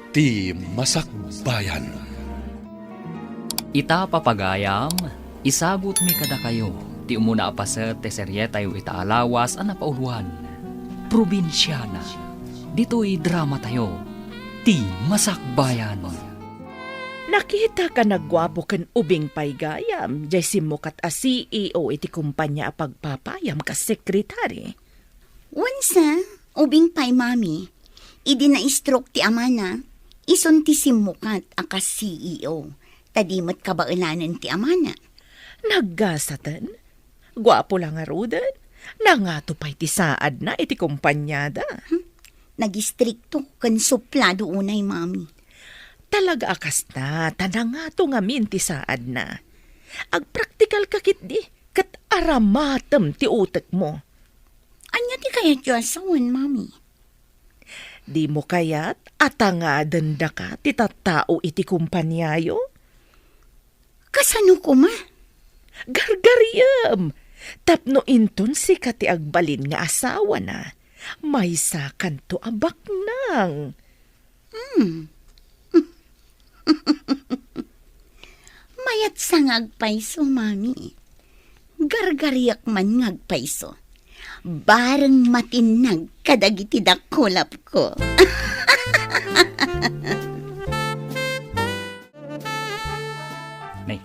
Ti Masakbayan. Ita papagayam, isagot mi kada kayo. Ti umuna apaset te serye tayo itaalawas ang napauluhan. Probinsyana. Dito'y drama tayo. Ti Masakbayan. Nakita ka nagwapo ken ubing paygayam, jay simukat a CEO iti kumpanya a pagpapayam ka sekretary. Wansa, ubing pay mami, idi na stroke ti amana, ison ti simukat akas CEO, tadimot kabaulanan ti amana. Naggasatan? Gwapo lang nga rudan? Nangato pa'y ti saad na iti kumpanyada. Nagistrikto kan suplado unay mami. Talaga akas na, tanangato nga min ti saad na. Agpraktikal kakit di, kat aramatem ti utek mo. Anya ti kaya Diyosawan mami? Di mo kayat atangadan da ka ti tattao iti kumpanyayo? Kasano ko ma? Gargariyam! Tapno inton si kati agbalin nga asawa na. May sakan to abak nang. Mayat sa ngagpaiso mami. Gargariyak man ngagpaiso. Bareng matinag kadagiti dakulap ko. Nay,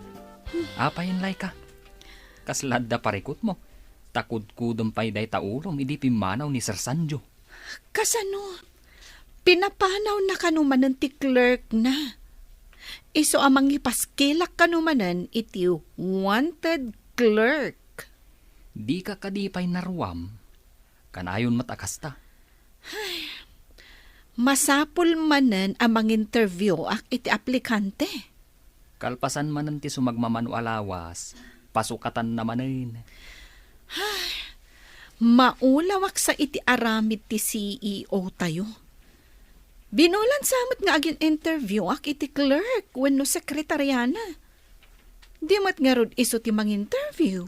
apayin lay ka. Kaslad da parikot mo. Takod-kudom pa'y day taulom, idi pimanaw ni Sir Sanjo. Kasano? Pinapanaw na kanumanan ti clerk na. Iso amang ipaskilak kanumanan iti wanted clerk. Di ka kadipay naruam. Kanayon matakasta. Masapul manan amang interview ak iti aplikante. Kalpasan man ti sumagmamano alawas, pasukatan namanin. Maulawak sa iti aramid ti CEO tayo. Binulan samot nga agin interview ak iti clerk wenno sekretaryana. Di mat nga rod iso ti mang interview.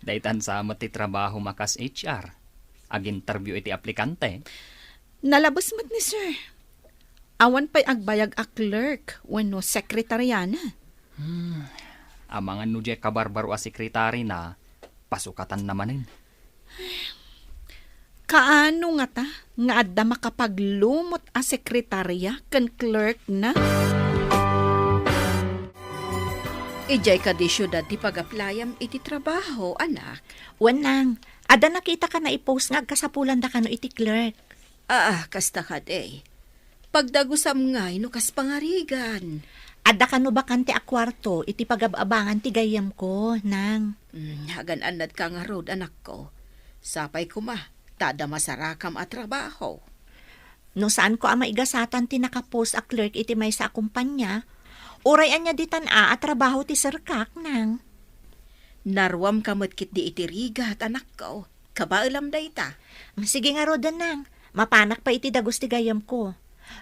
Daytan sa ti trabaho makas HR. Ag-interview iti aplikante. Nalabas mat ni sir. Awan pa'y agbayag a clerk wenno sekretaryana. Amangan no di kabarbaro a sekretary na, pasukatan namanin. Kaano nga ta? Nga adda makapaglumot a sekretarya ken clerk na? Ijay ka di syudad ti pag-aplayam iti trabaho, anak. Wanang, ada nakita ka na i-post nga kasapulan da ka no iti clerk. Kasta ka day. Pagdagusam ngay no kas pangarigan. Ada ka no bakante a kwarto iti pagababangan ti gayam ko, nang. Hagan-anad ka nga road, anak ko. Sapay ko ma, tada masarakam at trabaho. No saan ko ama igasatan ti nakapost a clerk iti may sa kumpanya, urayan niya ditan at trabaho ti serkak, nang. Narwam kamot kit di iti rigat, anak ko. Kabailam day ta. Sige nga rodan, nang. Mapanak pa iti dagos ti gayam ko.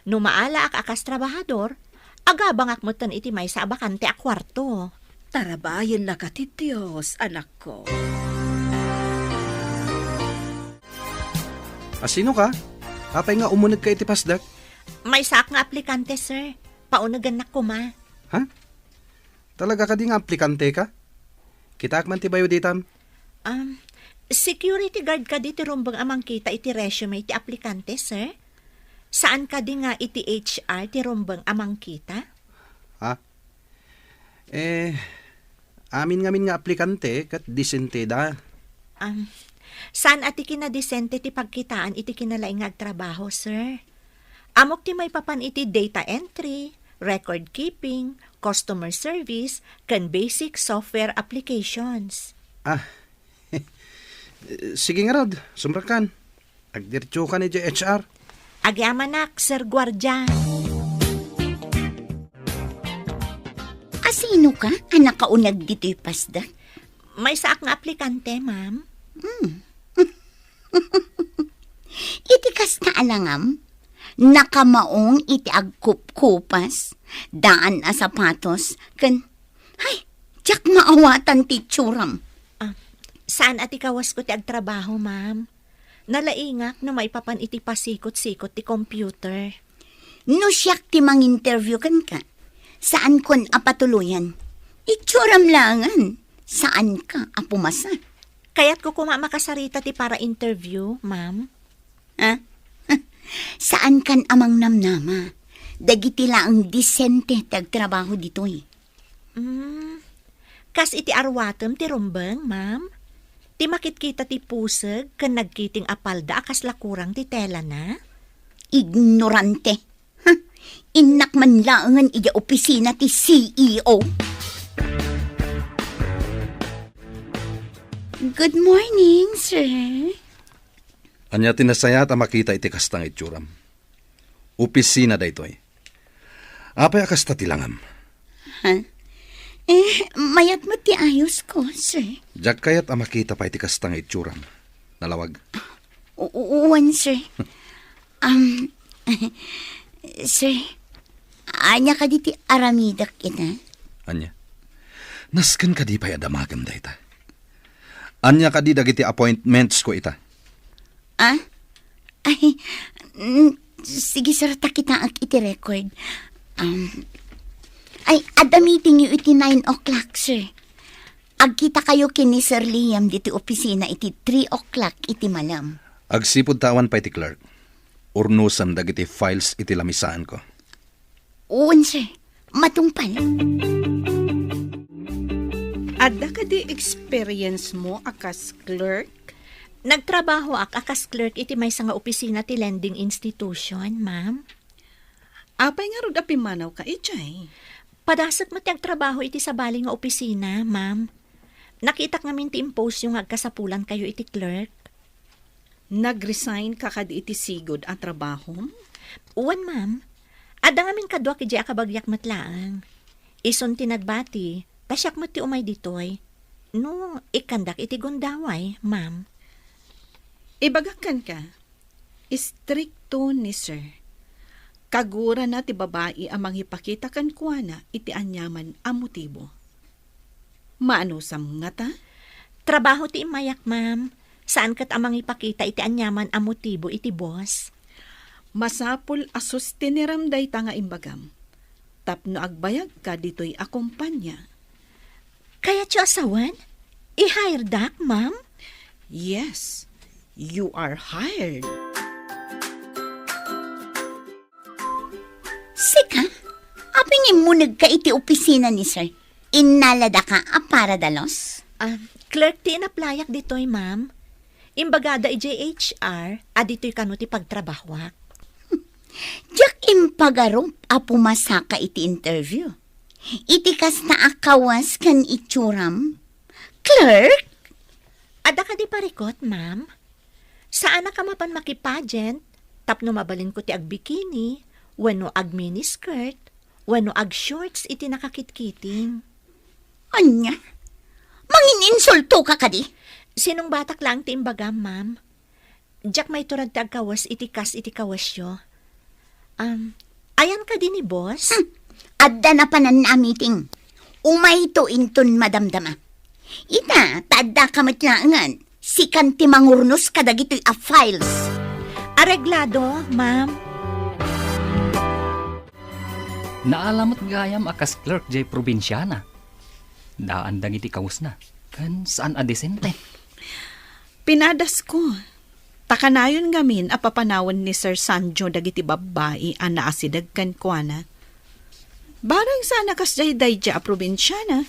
No maala ak akas trabahador, agabangak mo tan iti may sa bakante a kwarto. Tarabayan na ka ti Diyos, anak ko. Sino ka? Apay nga umunag ka iti pasdak? May saak nga aplikante, sir. Paunagan na ko, ma. Ha? Talaga ka di nga aplikante ka? Kita man ti bayo ditam? Security guard ka di ti rumbang amang kita iti resume ti aplikante, sir. Saan ka di nga iti HR ti rumbang amang kita? Ha? Amin nga aplikante kat disente da. Saan ati kinadisente ti pagkitaan iti kinalaing agtrabaho, sir? Amok ti may papan iti data entry, record keeping, customer service, kan basic software applications. Sige nga rod, sumrakan. Agdirtyo ka ni HR. Agyamanak, Sir Guardia. Asino ka? Anak kaunag dito'y pasdak. May saak nga aplikante, ma'am. Iti kas na alangam, nakamaong iti agkup-kupas, daan a sapatos, ken, tiyak maawatan ti tsuram. Saan ati kawas ko ti agtrabaho, ma'am? Nalaingak na may papan iti pasikot-sikot ti computer. No siyak ti mang-interview kan ka. Saan kon apatuluyan? Itsuram langan. Saan ka apumasa? Kaya't ko makasarita ti para interview, ma'am. Ha? Saan kan amang namnama? Dagiti laang disente tagtrabaho ditoy. Kas iti arwatem ti rumbeng, ma'am. Ti makitkita ti puseg kan nagkiting apalda akas lakurang ti tela na. Ignorante. Inak man laangan iya opisina ti CEO. Good morning, sir. Anya tinasayat ang makita iti kastang itsuram. Opisina da ito'y. Apay akasta tilangam. Ha? Mayat mo ti ayos ko, sir. Jak kayat ang makita pa iti kastang itsuram. Nalawag. Uwan, sir. Sir, anya ka diti aramidak ina? Anya. Nasken ka di pa'y adamagam da ita. Anya ka di dagiti appointments ko ita. Ah? Sige, sir, takita ang iti record. Ada meeting yu iti 9 o'clock, sir. Agkita kayo kini Sir Liam diti opisina iti 3 o'clock iti malam. Agsipod tawan pa iti clerk. Urnusan dagiti files iti lamisaan ko. Uwan, sir. Matungpal. Adda ka di experience mo akas clerk? Nagtrabaho akas clerk iti may nga opisina ti lending institution, ma'am. Apay nga rod apimanaw ka ichay. Padasat mo ti agtrabaho iti sabali nga opisina, ma'am. Nakitak ngamin ti impose yung agkasapulan kayo iti clerk. Nag-resign ka kadi iti sigod ang trabaho? Uwan, ma'am. Ada ngamin kadwa ki diya kabagyak matlaang. Ison ti nagbati, tasyak mo ti umay ditoy. No, ikandak iti gundaway, ma'am. Ibagakan ka. Istrikto ni sir. Kagura na ti babae ang manghipakita kan kuana iti anyaman ang motibo. Maano sam nga ta? Trabaho ti imayak, ma'am. Saan kat amang ipakita iti anyaman ang motibo iti boss? Masapul asus tiniramday ta nga imbagam. Tapno agbayag ka dito'y akumpanya. Kaya tiyo asawan? I-hire dak, ma'am? Yes, you are hired. Sika, apingin mo nagka iti opisina ni sir. Inalada ka para dalos? Clerk ti inaplayak ditoy, ma'am. Imbagada IJHR, adito'y kano ti pagtrabahwak. Diyak impagarong apumasa ka iti interview. Iti kas na akawas kan itsuram. Clerk? Ada ka di parikot, ma'am? Saan na ka mapan makipagent? Tapno mabalin ko ti agbikini, wano ag miniskirt, wano ag shorts iti nakakitkiting. Anya? Mangininsulto ka kadi? Sinong batak lang ti imbagam, ma'am? Diyak may turad ti agkawas iti kas iti kawasyo. Ayan ka din ni boss? Adda na panan na meeting. Umay to inton madamdama. Ita, tadda ka matlaangan. Sikan ti mangurnos kadagito'y a files. Areglado, ma'am. Naalamot gayam akas clerk jay probinsyana. Daan dang iti kawas na. Kan saan adesente? Pinadas ko. Takanayon ngamin apapanawan ni Sir Sanjo dagiti babae ang naasidag kan kuana. Barang sana kas jay a probinsyana.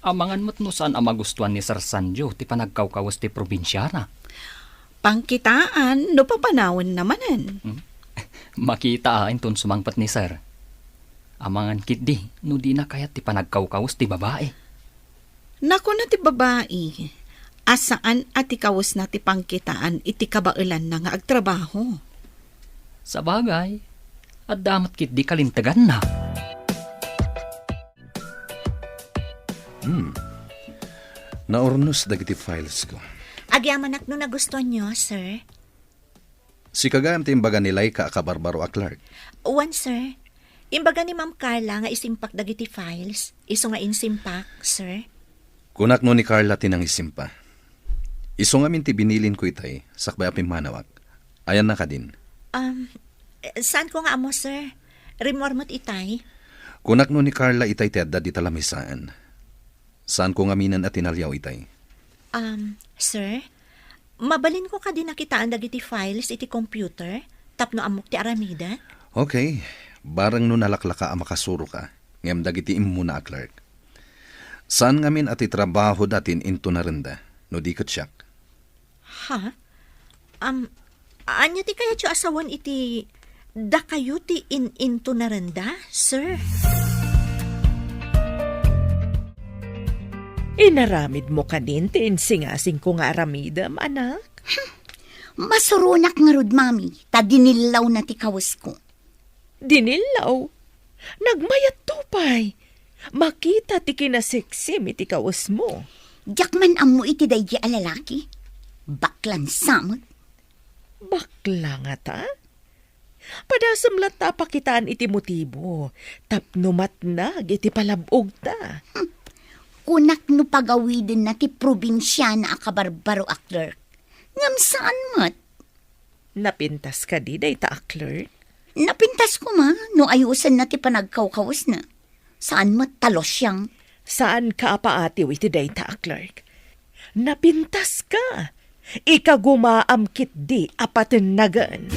Amangan mo't no saan ang magustuhan ni Sir Sanjo ti panagkawkawas ti probinsyana. Pangkitaan no papanawan namanan. Makita ton sumangpat ni Sir. Amangan kit di, no di na kayat ti panagkawkawas ti babae. Naku na ti babae. Asaan at ikawas na ti pangkitaan iti kabailan na nga agtrabaho. Sa bagay, at damat kit di kalintagan na. Naurnos dagiti files ko. Agyamanak no nagustuhan nyo, sir. Si kagayam ti imbaga nilay ka akabarbaro a clerk. Uwan, sir. Imbaga ni Ma'am Carla nga isimpak dagiti files. Iso nga insimpak, sir. Kunak no ni Carla tinang isimpa. Iso nga minti binilin ko itay, sakbay apim manawak. Ayan na ka din. Saan ko nga amo, sir? Remormot itay? Kunak no ni Carla itay tedda di talamisaan. Saan ko nga minan at tinalyaw itay? Sir? Mabalin ko ka din nakitaan dagiti files iti computer, tapno amok ti aramida? Okay, barang no nalaklaka ang makasuro ka, ngam dagiti muna a clerk. Saan ngamin at itrabaho datin into na renda, no di siyak? Ha? Anya ti kaya tiyo asawan iti da kayo ti into na renda, sir? Inaramid mo kanin ti insingasing ko nga aramidam, anak. Masurunak nga rod, mami. Ta dinilaw na ti kawas ko. Dinilaw. Nagmayat tupay. Makita ti kinasiksim iti kawas mo. Jakman amo iti daydi a lalaki. Baklan samot. Bakla nga ta? Padasam lata pakitaan iti motibo. Tapnumat nag iti palabog ta. Kunak no pagawidin na ti probinsya na akabarbaro a clerk. Ngam saan mat? Napintas ka di day ta a clerk? Napintas ko ma, no ayusan na ti panagkawkawas na. Saan mat talos siyang? Saan ka paatiw iti day ta a clerk? Napintas ka. Ikagumaamkit di apaten nagan.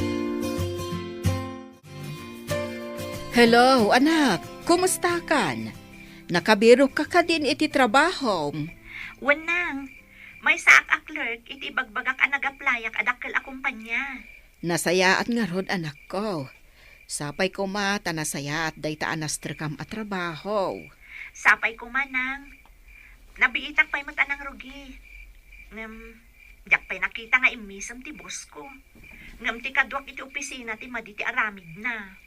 Hello, anak. Kumusta kan? Nakabiro ka din iti trabaho. Wanang, may saak a clerk iti bagbagak a nagaplayak adakkel a kumpanya. Nasayaat nga rod, anak ko. Sapay ko mata nasayaat dayta anastrekam a trabaho. Sapay ko manang. Nabiitak pa'y matanang rugi. Yak pa'y nakita nga imisam ti boss ko. Ngam ti kadwak iti opisina ti maditi aramid na.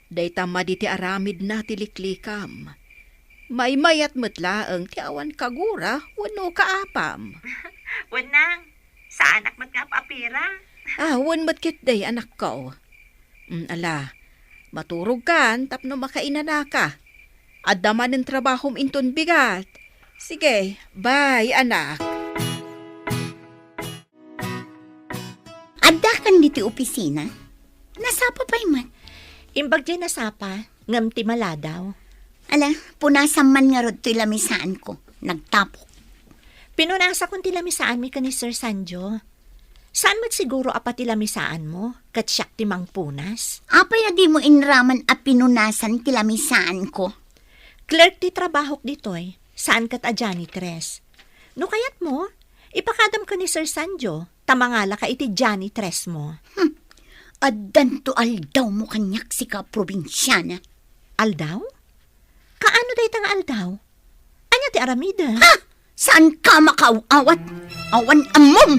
Dayta maditi aramid na ti liklikam. May mayat metlaeng ti awan kagura wano kaapam. Wanang, sa anak mat nga paapira. Wan matkit day, anak ko. Ala, maturog kan tapno makainana ka. Addaman ng trabahom inton bigat. Sige, bye, anak. Adda kan diti opisina? Nasapa pa'y mat? Imbag dyan nasapa, ngam ti maladaw. Ala, punasan man nga rod to ilamisaan ko. Nagtapok. Pinunasa kong tilamisaan mi ka ni Sir Sanjo. Saan mat siguro apat tilamisaan mo? Kat siyak ti mang punas? Apay na di mo inraman a pinunasan tilamisaan ko. Clerk ti trabahok ditoy. Saan kat a janitress? No kayat mo, ipakadam ka ni Sir Sanjo. Tamangala ka iti janitress mo. Addan to aldaw mo kanyak si ka probinsyana. Aldaw? Kaano day tang aldaw? Anya ti aramida? Ha? Saan ka makaawat? Awan amom!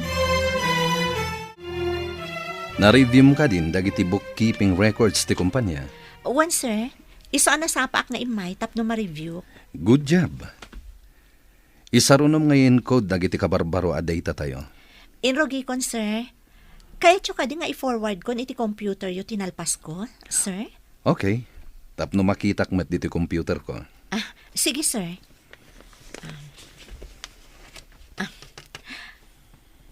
Na-review mo ka din dagiti bookkeeping records ti kumpanya. Wan sir, iso na sapaak na imay tapno ma-review. Good job. Isarunom ngayon code dagiti kabarbaro a data tayo. Inrogi kon sir. Kaya tso ka din nga i-forward kon iti computer yu tinalpas ko, sir? Okay. Tapno makitak met dito computer ko. Sige sir.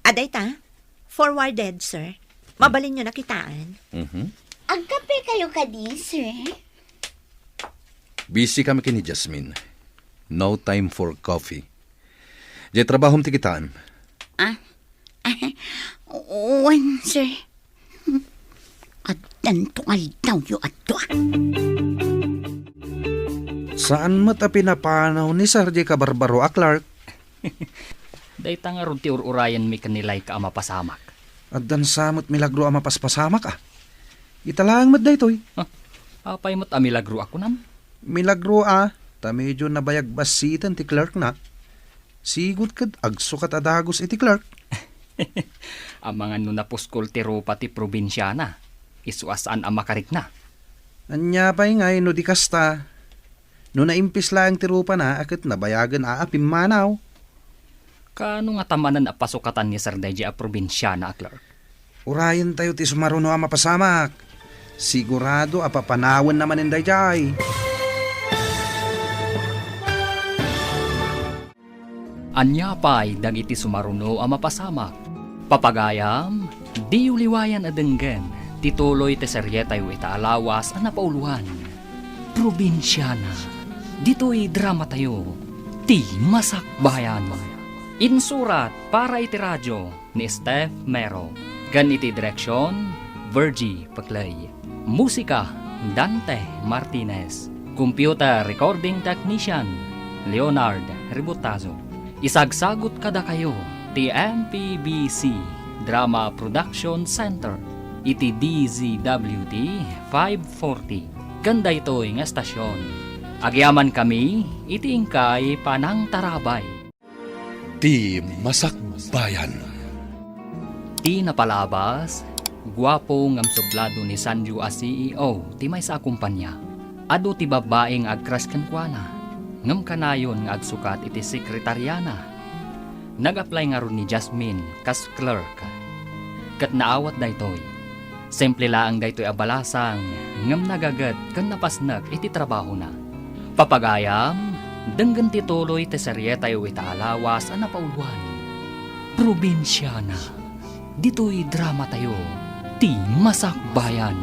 Aday ta, forwarded sir. Mabalin nyo nakitaan. Ang kape kayo kadi, sir? Busy kami kini Jasmine. No time for coffee. Di trabahom ti kitaan. Wan, sir. Addan to aldaw yu adwa. Saan mo ta pinapanaw ni Sarje Kabarbaro a Clark? Dayta nga ron ti ururayan mi kanilay ka amapasamak. Addan samot milagro a mapaspasamak ah. Italang mat daytoy. Apay mo't amilagro ako nam. Milagro ah. Ta medyo nabayag basitan ti Clark na. Sigut kad agsukat adagos iti Clark. Ang mga nunapuskol ti rupa ti probinsyana. Isuasaan ang makarik na. Anya pa'y ngay no di kasta. No naimpis lang ti rupa na akit nabayagan aapim manaw. Kano nga tamanan a pasukatan ni Sir Deji a probinsyana a Clark? Urayan tayo ti sumaruno a mapasamak. Sigurado apapanawan naman inday jay. Anya pa'y dagiti sumaruno a mapasamak. Papagayam, di uliwayan a denggen. Tituloy ti serye tayo itaalawas ang napauluhan. Probinsyana. Dito'y drama tayo. Ti Masakbayan. Insurat para iti radyo ni Steph Mero. Gan iti direksyon, Virgie Paclay. Musika, Dante Martinez. Computer Recording Technician, Leonard Ributazo. Isagsagot kada kayo, ti MPBC Drama Production Center, iti DZWD 540. Ganda ito'y nga estasyon. Agyaman kami, iti ingkay Panang Tarabay. Ti Masakbayan. Ti napalabas, gwapo ngam sublado ni Sanju a CEO, ti may sa kumpanya. Ado ti babaeng agkras kankwana, ngam kanayon nga agsukat iti sekretaryana. Nag-apply nga ron ni Jasmine kas clerk. Kat naawat daytoy. Simple laang daytoy abalasang, ngam nagagat kan napasnak iti trabaho na. Papagayam, denggan tituloy ti serye tayo itaalawas ang napauluan. Probinsyana. Dito'y drama tayo, ti Masakbayan.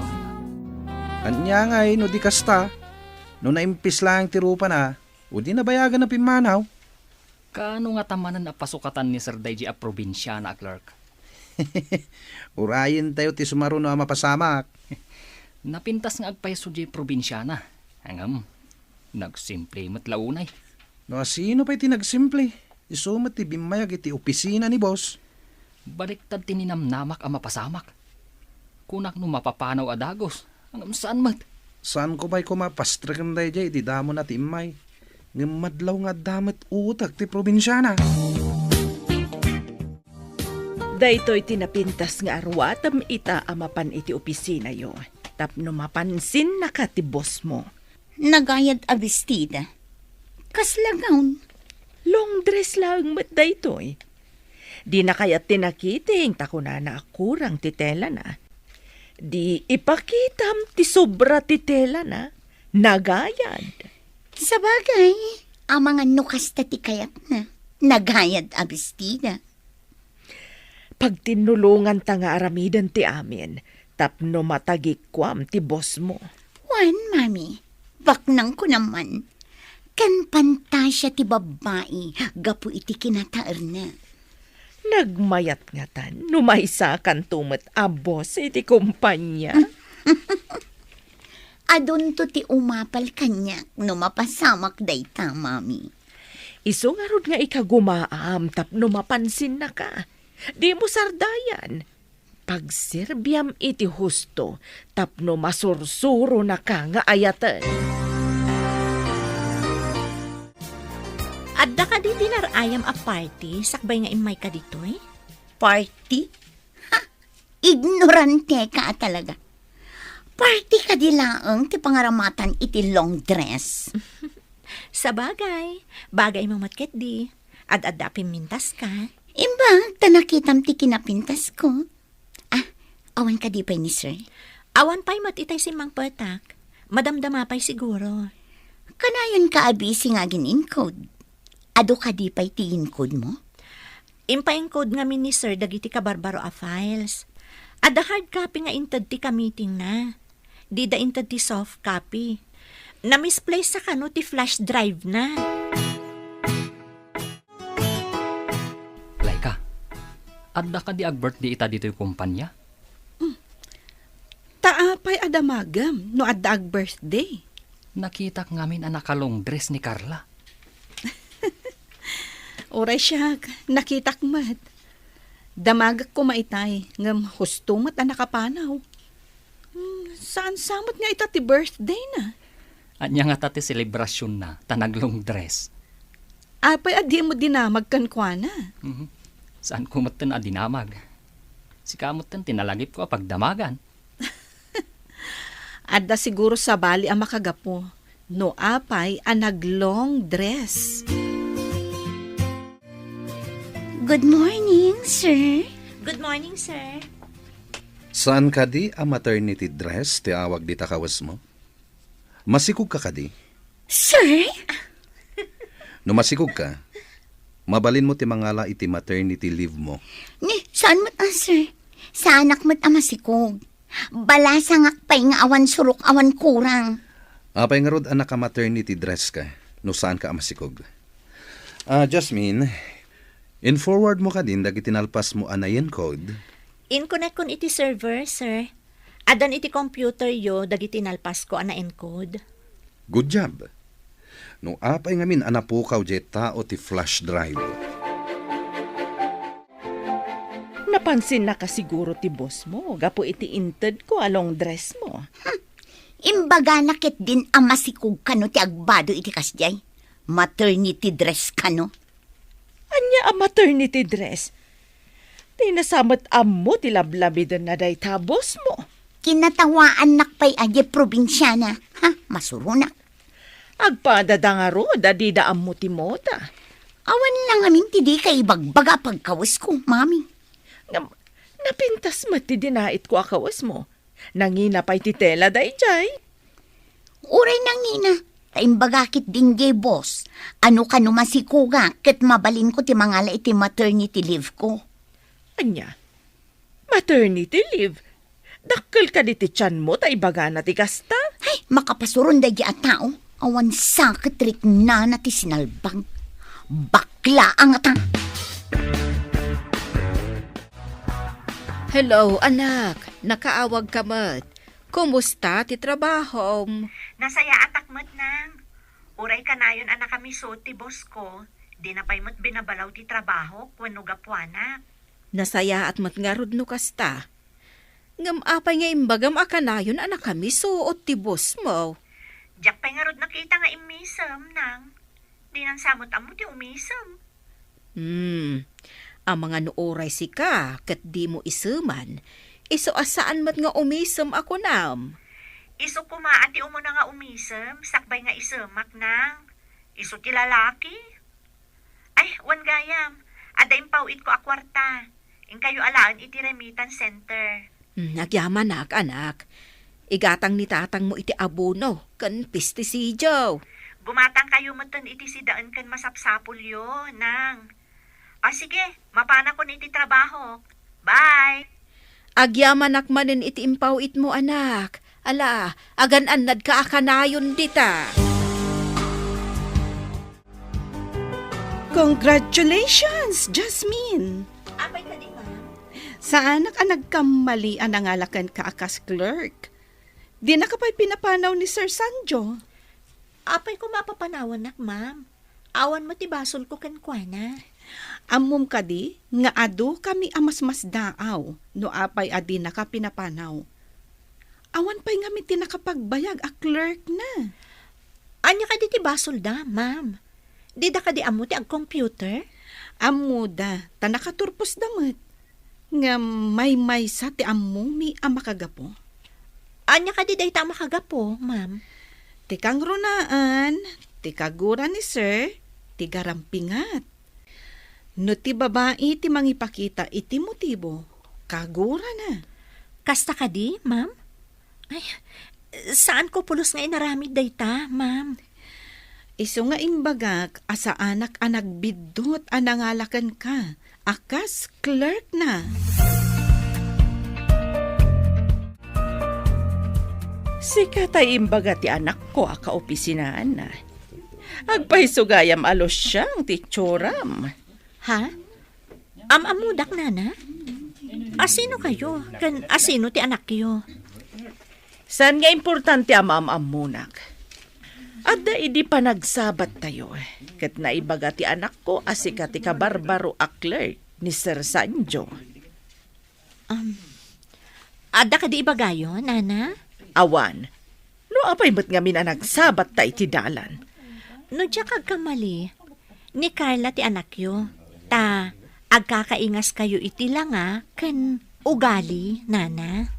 Anya nga no di kasta. No naimpis lang ti rupa na, o di nabayagan na pimanaw. Kaano nga tamanan na pasukatan ni Sir Daiji a probinsyana, clerk? Urayin tayo ti sumaro no mapasamak. Napintas nga agpaiso di probinsyana. Hangam, nagsimple matlaunay. No sino pa'y tinagsimple? Isumat ti bimayag iti opisina ni boss. Baliktad tininamnamak ang mapasamak. Kunak no mapapanaw adagos. Hangam saan mat? Saan ko ba'y kumapastragan dahi jay, di damo na ti imay. Ngamadlaw nga damat utak ti probinsyana. Daytoy tinapintas nga arwatam ita amapan iti opisina yo. Tapno mapansin na ka ti boss mo. Nagayad a bestida. Kaslagawn. Long dress lang mat daytoy. Di na kaya tinakiting takuna na akurang titela na. Di ipakitam ti sobra titela na. Nagayad. Sa bagay, ang mga nukas ti kayat na. Nagayad a bestida. Pag tinulungan ta nga aramidan ti amin, tapno matagikwam ti boss mo. Wan, mami. Baknang ko naman. Kan pantasya ti babae, gapu iti kinataer na. Nagmayat nga tan, numaysa kan tumet a boss iti kumpanya. Adun to ti umapal kanyak no mapasamak dayta, mami. Iso nga rod nga ikagumaam tapno mapansin na ka. Di mo sardayan. Pagserbiam iti husto tapno masursuro na ka nga ayatan. Adda ka di dinarayam a party, sakbay nga imay ka ditoy? Party? Ha? Ignorante ka talaga. Party ka di laang ti pangaramatan iti long dress. Sa bagay, bagay mo matket di. Ad-adda pimintas ka. Imba, tanakitam ti kinapintas ko. Ah, awan ka di pa ni sir? Awan pa'y matitay si Mang Patak. Madamdama pa'y siguro. Kanayon ka abisi nga gin-encode. Ado ka di pa'y ti encode mo? Impa-encode nga ni sir dagiti ka barbaro a files. Ada hard copy nga intad ti ka meeting na. Di da intad ti soft copy. Na-misplace sa kano ti flash drive na. Laika, adda ka di ag-birthday ita dito yung kumpanya? Taapay adamagam no adda ag birthday. Nakita ka ngamin ang nakalong dress ni Carla. Oray siya, nakitak mat. Damagak ko maitay, ngam husto mat ang nakapanaw. Saan samot nga ita ti birthday na? Anya nga tati selebrasyon na, tanaglong dress. Apay adi mo dinamag kankwana. Saan ko matan adinamag? Si kamutan tinalagip ko pagdamagan. Adda siguro sa bali ang makagapo. No apay ang naglong dress. Good morning, sir. Good morning, sir. Saan ka di a maternity dress ti awag di takawas mo? Masikog ka di? Sir? No masikog ka, mabalin mo ti mangala iti maternity leave mo. Ni, saan mo't sir? Sa anak mo't masikog. Balasangak pa'y nga awan surok awan kurang. Apay nga rod anak ka maternity dress ka, no saan ka amasikog. Jasmine, in-forward mo ka din dagiti tinalpas mo anayan code. In-connect kon iti server, sir. Adan iti computer yo, dagiti nalpas ko ana encode. Good job. No apay nga min anapukaw jet tao ti flash drive. Napansin na ka siguro ti boss mo, gapo iti inted ko along dress mo. Imbaga nakit din ang masikog kano ti agbado iti kasjay. Maternity dress kano. Anya ang maternity dress? Tinasamat amo ti lablabidan na day ta boss mo. Kinatawaan nakpay aje probinsyana. Ha, masurunak. Agpadadangaro, dadida amo ti moda. Awan lang amin ti di kay bagbaga pagkawas ko, mami. Napintas mat ti dinait ko akawas mo. Nangina pa'y ti tela day jay. Uray nang nina, taimbagakit din gay boss. Ano ka numasikuga, ket mabalin ko ti mangala iti maternity leave ko. Anya, maternity leave? Dakkel ka di ti tiyan mo, taibaga na ti kasta? Ay, makapasuron da at tao. Awan sakit rik na ti sinalbang. Bakla ang atang. Hello, anak. Nakaawag ka mat. Kumusta ti trabaho? Nasaya atakmat nang. Uray kanayon anak kami so ti boss ko. Di na pa'y mo't binabalaw ti trabaho kwano gapuanak. Nasaya at matngarod no kasta. Ngam apay nga imbagam akanayon anak kami suot ti boss mo. Diyak pa'y nga rod nakita nga imisam nang. Di nang samot amo ti umisam. Ang mga nooray si ka, kat di mo isuman. Iso asaan mat nga umisam ako nam. Iso kumaati umo na nga umisam, sakbay nga isamak nang. Iso ti lalaki. Ay, wan gayam. Ada impawit ko akwarta. In kayo alaan iti remittance center. Nagyaman anak. Igatang ni tatang mo iti abono, kan pesticidio. Bumatang kayo matan iti sidaan kan masapsapul yo, nang. O sige, mapana ko iti trabaho. Bye! Agyaman akmanen iti impawit mo anak. Ala, agan-anad ka akanayon dita. Congratulations, Jasmine! Abay ka di, ma'am. Sa anak ang nagkamali ang nangalakan ka akas clerk. Di na ka pa'y pinapanaw ni Sir Sanjo. Apay ko mapapanawan nak, ma'am. Awan mo ti basol ko kenkwana. Amom ka di, nga ado kami amas-mas daaw, no apay adi na ka pinapanaw. Awan pa'y nga mi tinakapagbayag a clerk na. Anya ka di ti basol da, ma'am. Di da ka di amo ti ag computer? Amuda, tanakaturpos damat. Nga may sa ti ammo mi amakagapo. Anya ka di day ta makagapo, ma'am. Tikang runaan, tikagura ni Sir, tigarampingat. No ti babae ti mangipakita iti motibo, kagura na. Kasta ka di, ma'am? Ay, saan ko pulos nga inaramid day ta, ma'am? Iso nga imbagak, asa anak-anak bidot anangalakan ka, akas clerk na. Sika tay imbaga ti anak ko aka opisinaan na. Agpahisugayam alos siyang ti tsuram. Ha? Amamudak, nana? Asino kayo? Kan asino ti anak yo? Saan nga importante am-amunak? Adda idi pa nagsabat tayo. Kat naibaga ti anak ko asika ti kabarbaro a clerk ni Sir Sanjo. Ada ka di ibagayo, nana? Awan, no apay mo't nga mina nagsabat tay ti dalan. No diya kagkamali, ni Carla ti anak yo. Ta, agkakaingas kayo iti lang kan ugali, nana.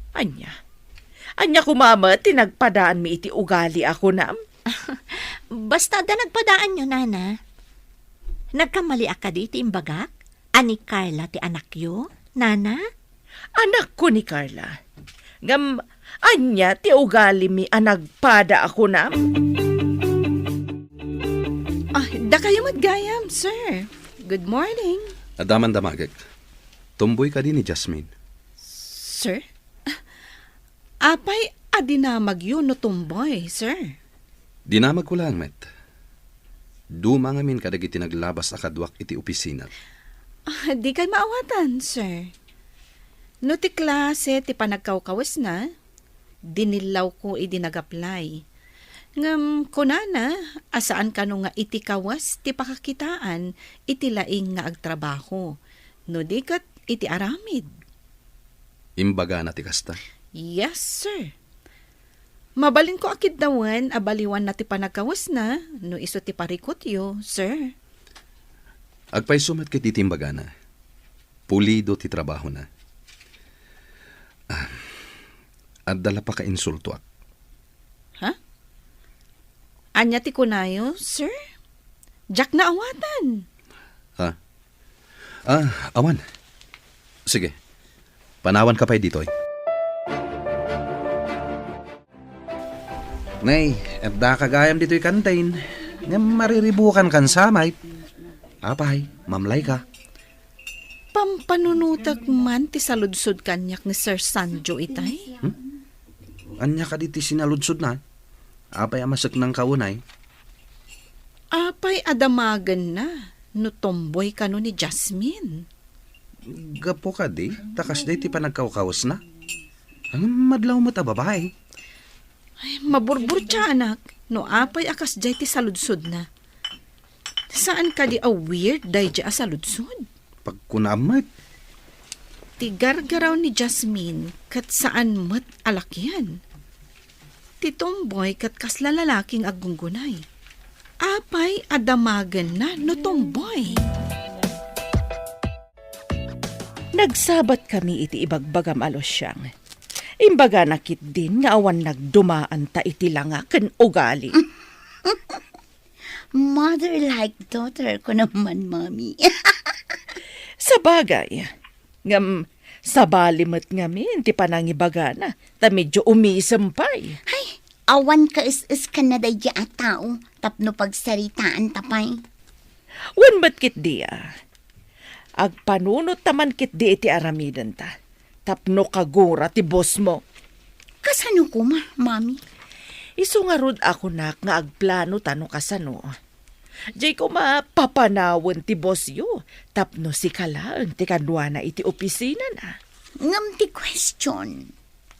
Anya kumama, tinagpadaan mi iti ugali ako na. Basta da nagpadaan nyo, nana. Nagkamali ka di iti imbagak? Ani Carla ti anak yo, nana? Anak ko ni Carla. Ngam, anya ti ugali mi anagpada ako na. Da kayo matgayam, sir. Good morning. Adaman damagag. Tumboy ka din ni Jasmine. Sir? Apay adinamag yun no tumboy, sir. Dinamag ko lang, met. Duma ngamin kadagiti naglabas akadwak iti opisina. Di kay maawatan, sir. No ti klase ti panagkawkawas na, dinilaw ko idi nag-apply. Ngam kunana, asaan ka no nga iti kawas ti pakakitaan, iti laing nga agtrabaho. No di kat iti aramid. Imbaga na ti kasta. Yes, sir. Mabalin ko akid dawan, abaliwan na ti panagkawas na, no iso ti parikot yo, sir. Agpay sumat kay titimbaga na. Pulido ti trabaho na. At dala pa ka insulto ak. Ha? Anya ti kunayo, sir? Jack na awatan. Ha? Awan. Sige. Panawan ka pa'y dito. Nay, da kagayam dito'y kantain. Nga mariribukan kan samay. Apay, mamlay ka. Pampanunutak man ti saludsod kanyak ni Sir Sanjo itay. Anya ka diti sinaludsod na. Apay amasak ng kaunay. Apay adamagan na, no tomboy ka no ni Jasmine. Gapo ka di. Takas di ti panagkawkawas na. Ang madlaw mo ta babae. Ay, maburbur siya anak, no apay akas jay ti saludsod na. Saan ka di a weird day jay a saludsod? Pagkunamat. Ti gargaraw ni Jasmine kat saan mat alakyan. Ti tomboy kat kasla lalaking agunggunay. Apay adamagan na no tomboy. Nagsabat kami iti ibagbagam alosyang. Imbaga nakit din nga awan nagdumaan ta iti langa ken ugali. Mother like daughter ko naman, Mami. Sa bagay, ngam sabalimat ngamin ti panangibaga na ta medyo umisampay. Ay, awan ka is ka na day a tao, tapno pagsaritaan tapay. Wan ba't kit diya? Agpanunot taman kit di iti aramidan ta. Tapno kagura ti boss mo. Kasano ko, Mami? Isu nga rod ako nak nga agplano tano kasano. Jay ko mapapanawon ti boss yo. Tapno si kalaang ti kadwa na iti opisina na. Ngam ti question.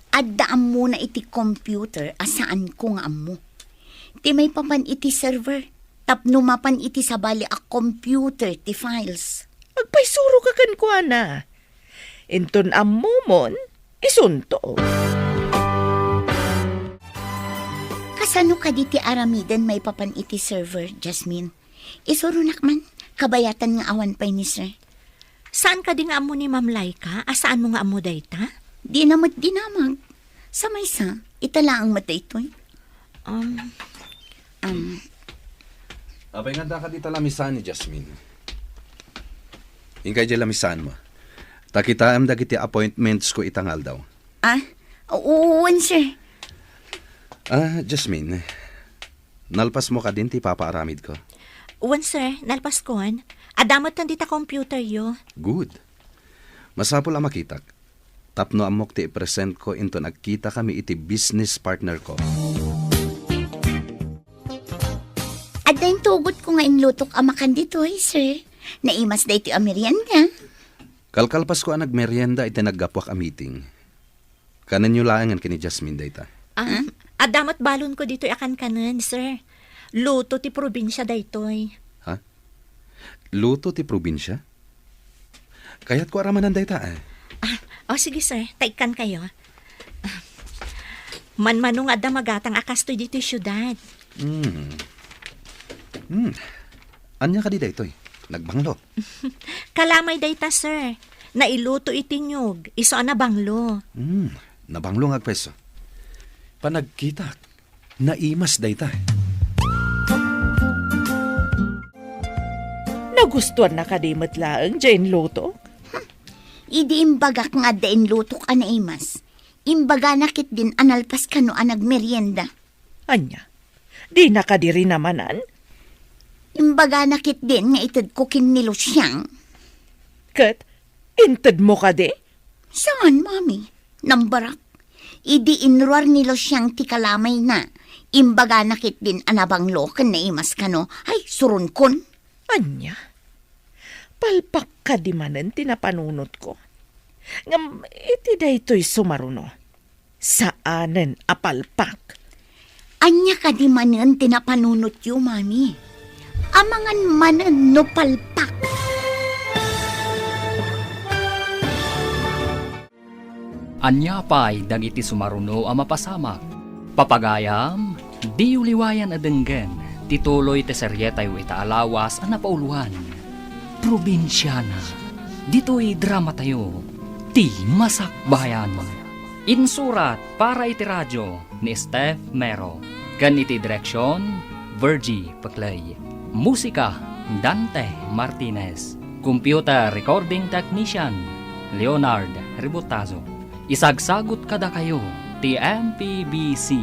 Addaam mo na iti computer asaan ko nga mo. Ti may papan iti server. Tapno mapan iti sabali a computer ti files. Agpaisuro ka kan kwa na. Inton ammumon, isunto. Kasano ka di ti aramidan may papan iti server, Jasmine? Isurunak man, kabayatan nga awan pa'y ni sir. Saan ka di nga amo ni Ma'am Laika? Asaan mo nga amo dayta? Dinamag. Sa maysa, itala ang mata ito'y. Apay nga da ka di talamisan ni Jasmine. Ingkay di lamisan mo. Takitaam dagiti appointments ko itangal daw. Oo, sir. Jasmine, nalpas mo ka din ti papaaramid ko. Uwan, sir, nalpaskon. Adamot na dita computer yo. Good. Masapol ang makitak. Tapno amok ti i-present ko into nagkita kami iti business partner ko. At dahil tugot ko nga inlutok amakan dito, sir. Naimas da iti amerienda. Kalkalpas ko ang nagmerienda iti naggapwak a meeting. Kanan nyo laangan kini Jasmine dayta. Adamot balon ko dito akan kanan, sir. Luto ti probinsya daytoy. Ha? Luto ti probinsya? Kaya't ko aramanan dayta Sige, sir. Taikan kayo. Manmanong adda magatang akastoy dito syudad. Anya ka di daytoy? Nagbanglo. Kalamay dayta, sir. Nailuto itinyog. Iso na banglo. Nabanglo nga peso. Panagkitak. Naimas dayta. Nagustuhan na kadimot laang Jane Loto. Idi imbagak nga da inlutok a naimas. Imbaga nakit din analpas ka no anag merienda. Anya, di nakadiri namanan. Imbaga nakit din nga itad ko kinilo siyang. Kat, inted mo ka di? Saan, Mami? Nambarak. Idi inruar nilo siyang ti kalamay na. Imbaga nakit din anabang loken na imas kano. Ay, surun kon. Anya, palpak ka di manen tinapanunot ko. Ngam, iti daytoy sumaruno. Saanen apalpak? Anya ka di manen tinapanunot yu, mami. Amangan manen no palpak. Anya pa'y dagiti sumaruno a mapasamak. Papagayam, di uliwayan adenggen, tituloy te seryetay ita alawas a napauluan. Probinsyana, dito'y drama tayo, ti masakbayan. Insurat para iti radyo ni Steph Mero. Kan iti direksyon, Virgie Paclay. Musika, Dante Martinez. Computer Recording Technician, Leonard Ributazo. Isagsagot kada kayo, ti MPBC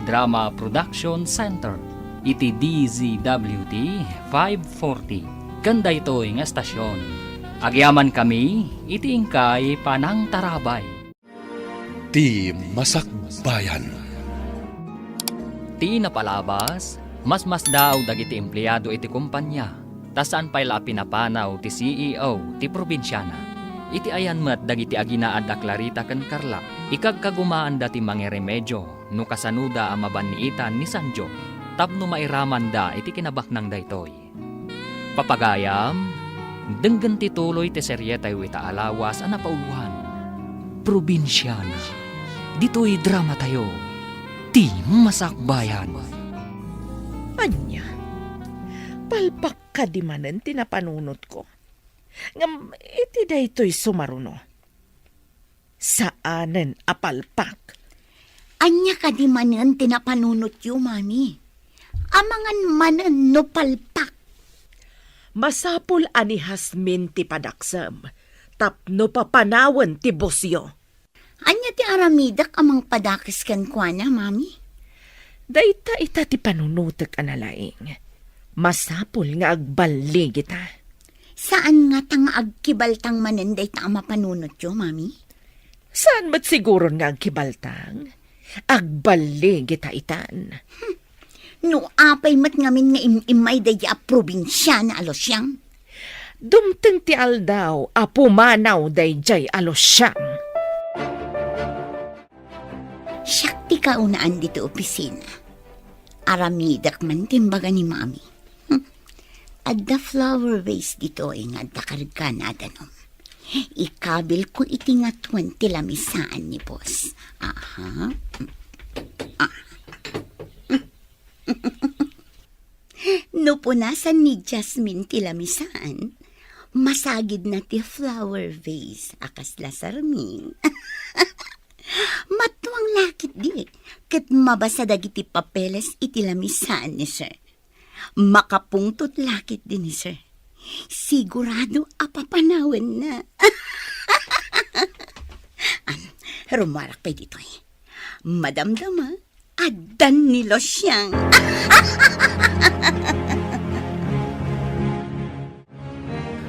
Drama Production Center, iti DZWT 540. Ganda ito'y nga estasyon. Agyaman kami, iti ingkay panang tarabay. Ti masakbayan. Ti napalabas, mas daw dagiti empleyado iti kumpanya, tasaan pa'y la pinapanaw ti CEO ti probinsyana. Iti ayan met dagiti aginaad a Clarita ken Carla, ikagkagumaan dati mangeremedyo, no kasanuda a mabaniitan ni Sanjo, tapno mairaman da iti kinabaknang daytoy. Papagayam, denggen tituloy ti seryetay ita alawas a napauluhan. Probinsyana, dito'y drama tayo, ti masakbayan. Anya, palpak ka di manen tinapanunot ko. Ngam, iti daytoy sumaruno. Saanen apalpak? Anya ka di manen tinapanunot yu, mami. Amangan manen no palpak. Masapul ani Hasmin ti padaksam, tapno papanawan ti bosyo. Anya ti aramidak amang padakis kan kwa na, mami. Dayta ita ti panunutek analaing. Masapul nga agbalig ita. Saan nga tang agkibaltang manen dayta ang mapanunot yu, mami? Saan ba't siguro nga agkibaltang? Agbalig ita itan. No apay mat ngamin nga imay daya a probinsya na alosyang. Dumteng ti aldaw, apumanaw dayjay alosyang. Siyak ti kaunaan dito opisina. Aramidak man timbaga ni mami. At the flower vase dito ay nga dakarga na danom. Ikabil ko iti nga 20 lamisaan ni boss. Aha. No punasan ni Jasmine ti lamisaan, masagid na ti flower vase akas lasarming. Matuang lakit di, kat mabasa dagiti papeles iti lamisaan ni sir. Makapungtot lakit din ni sir. Sigurado apapanawan na. Rumarak pa dito eh. Madamdama, adan ni Losyang.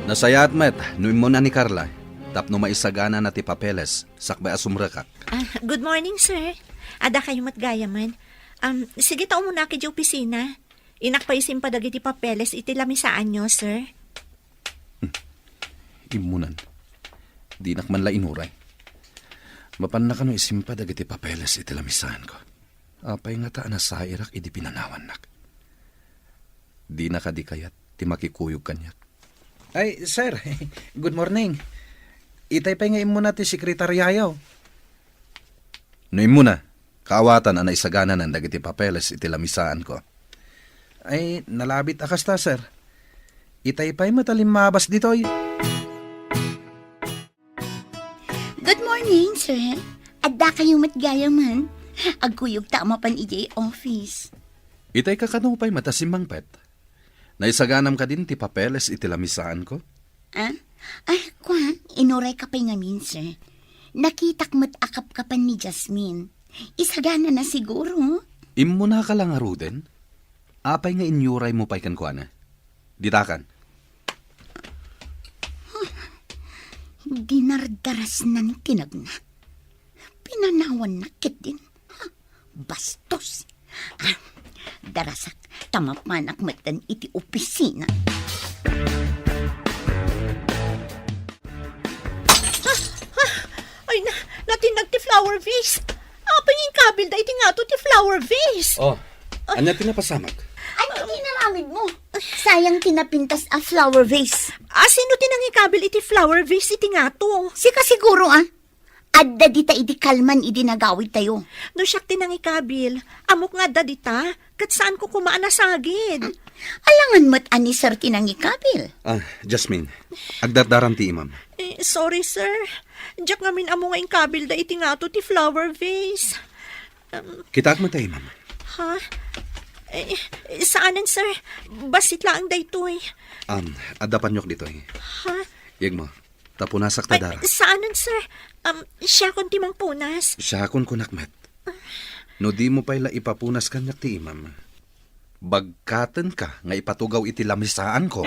Nasayat met, nuim mo na ni Carla. Tapno maisagana na ti papeles, sakbay asumrakak. Good morning, sir. Ada kayo matgayaman. Sige tao muna kay opisina. Inakpaisin pa dagiti papeles iti lamisaan nyo, sir. Imunan. Di nakman la inuray. Mapan na kano isimpa dagiti papeles iti lamisaan ko. Apay nga taan na sa irak idi pinanawan nak. Di nakadikayat, ti makikuyog kanyak. Ay, sir, good morning. Itay pa nga imo na ti sekretaryayaw. No imo na, kaawatan ang naisagana ng dagiti papeles iti lamisaan ko. Ay, nalabit akas ta, sir. Itay pa'y matalimabas ditoy. Good morning, sir. Adda kayong matgayaman. Agkuyog ta mapan ijay office. Itay kakanupay matasimang pet. Naisaganam ka din ti papeles iti lamisaan ko. Ah? Ay, kwa, inuray ka pa'y ngamin, sir. Nakitak akap ka pa ni Jasmine. Isagana na siguro. Imo na ka lang aruden. Apay nga inyuray mo pa'y kankwana. Ditakan. Dinardaras na ni tinagna. pinanawan na kit din. Ha? Bastos. Darasak, tamapanak matan iti opisina. Ay, natinag ti flower vase. Apay yung kabil da iti nga to ti flower vase. Oh, anya tinapasamak? Ano tinaramid mo? Sayang tinapintas a flower vase. Sino tinang ikabil iti flower vase iti nga to? Sika siguro Adda dita idi kalman idi nagawid tayo. No siyak tinang ikabil, amok nga da dita, kat saan ko kumaan na sagid. Alangan mo't ani sir tinang ikabil. Jasmine, agdardaran ti imam. Sorry, sir. Diyak ngamin amo nga ikabil da iti nga to ti flower vase. Kitaak mo tayo, imam. Ha? Saanan, sir? Basit lang daytoy. Adapan nyok dito eh. Ha? Yag mo, tapunasak tadara. Saanan, sir? Siya kon timang punas. Siya akong kunakmet. No di mo pala ipapunas kanyak ti imam. Bagkatan ka nga ipatugaw iti lamisaan ko.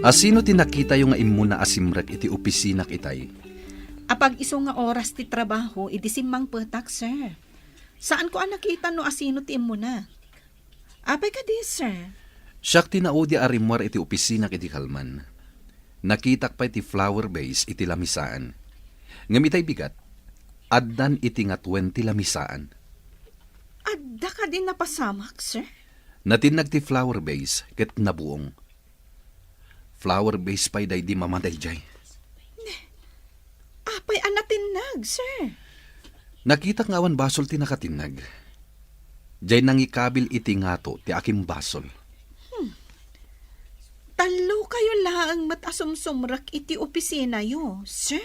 Asino tinakita yung nga imuna asimrek iti opisina kitay? Apag iso nga oras ti trabaho, idisimang petak, sir. Saan ko nakita no asino ti mo na? Apay ka di, sir. Siyak tinaudi arimwar iti opisina iti kalman. Nakitak pa iti flower vase iti lamisaan. Ngamitay bigat, addan iti nga 20 lamisaan. Adda ka din napasamak, sir. Natinag ti flower vase ket nabuong. Flower vase pa'y day di mamaday jay. Apay anatinag, sir. Nakita nga awan basol ti nakatinag. Jay nang ikabil iti ngato ti akim basol. Talo kayo lang matasumsumrak iti opisina yo, sir.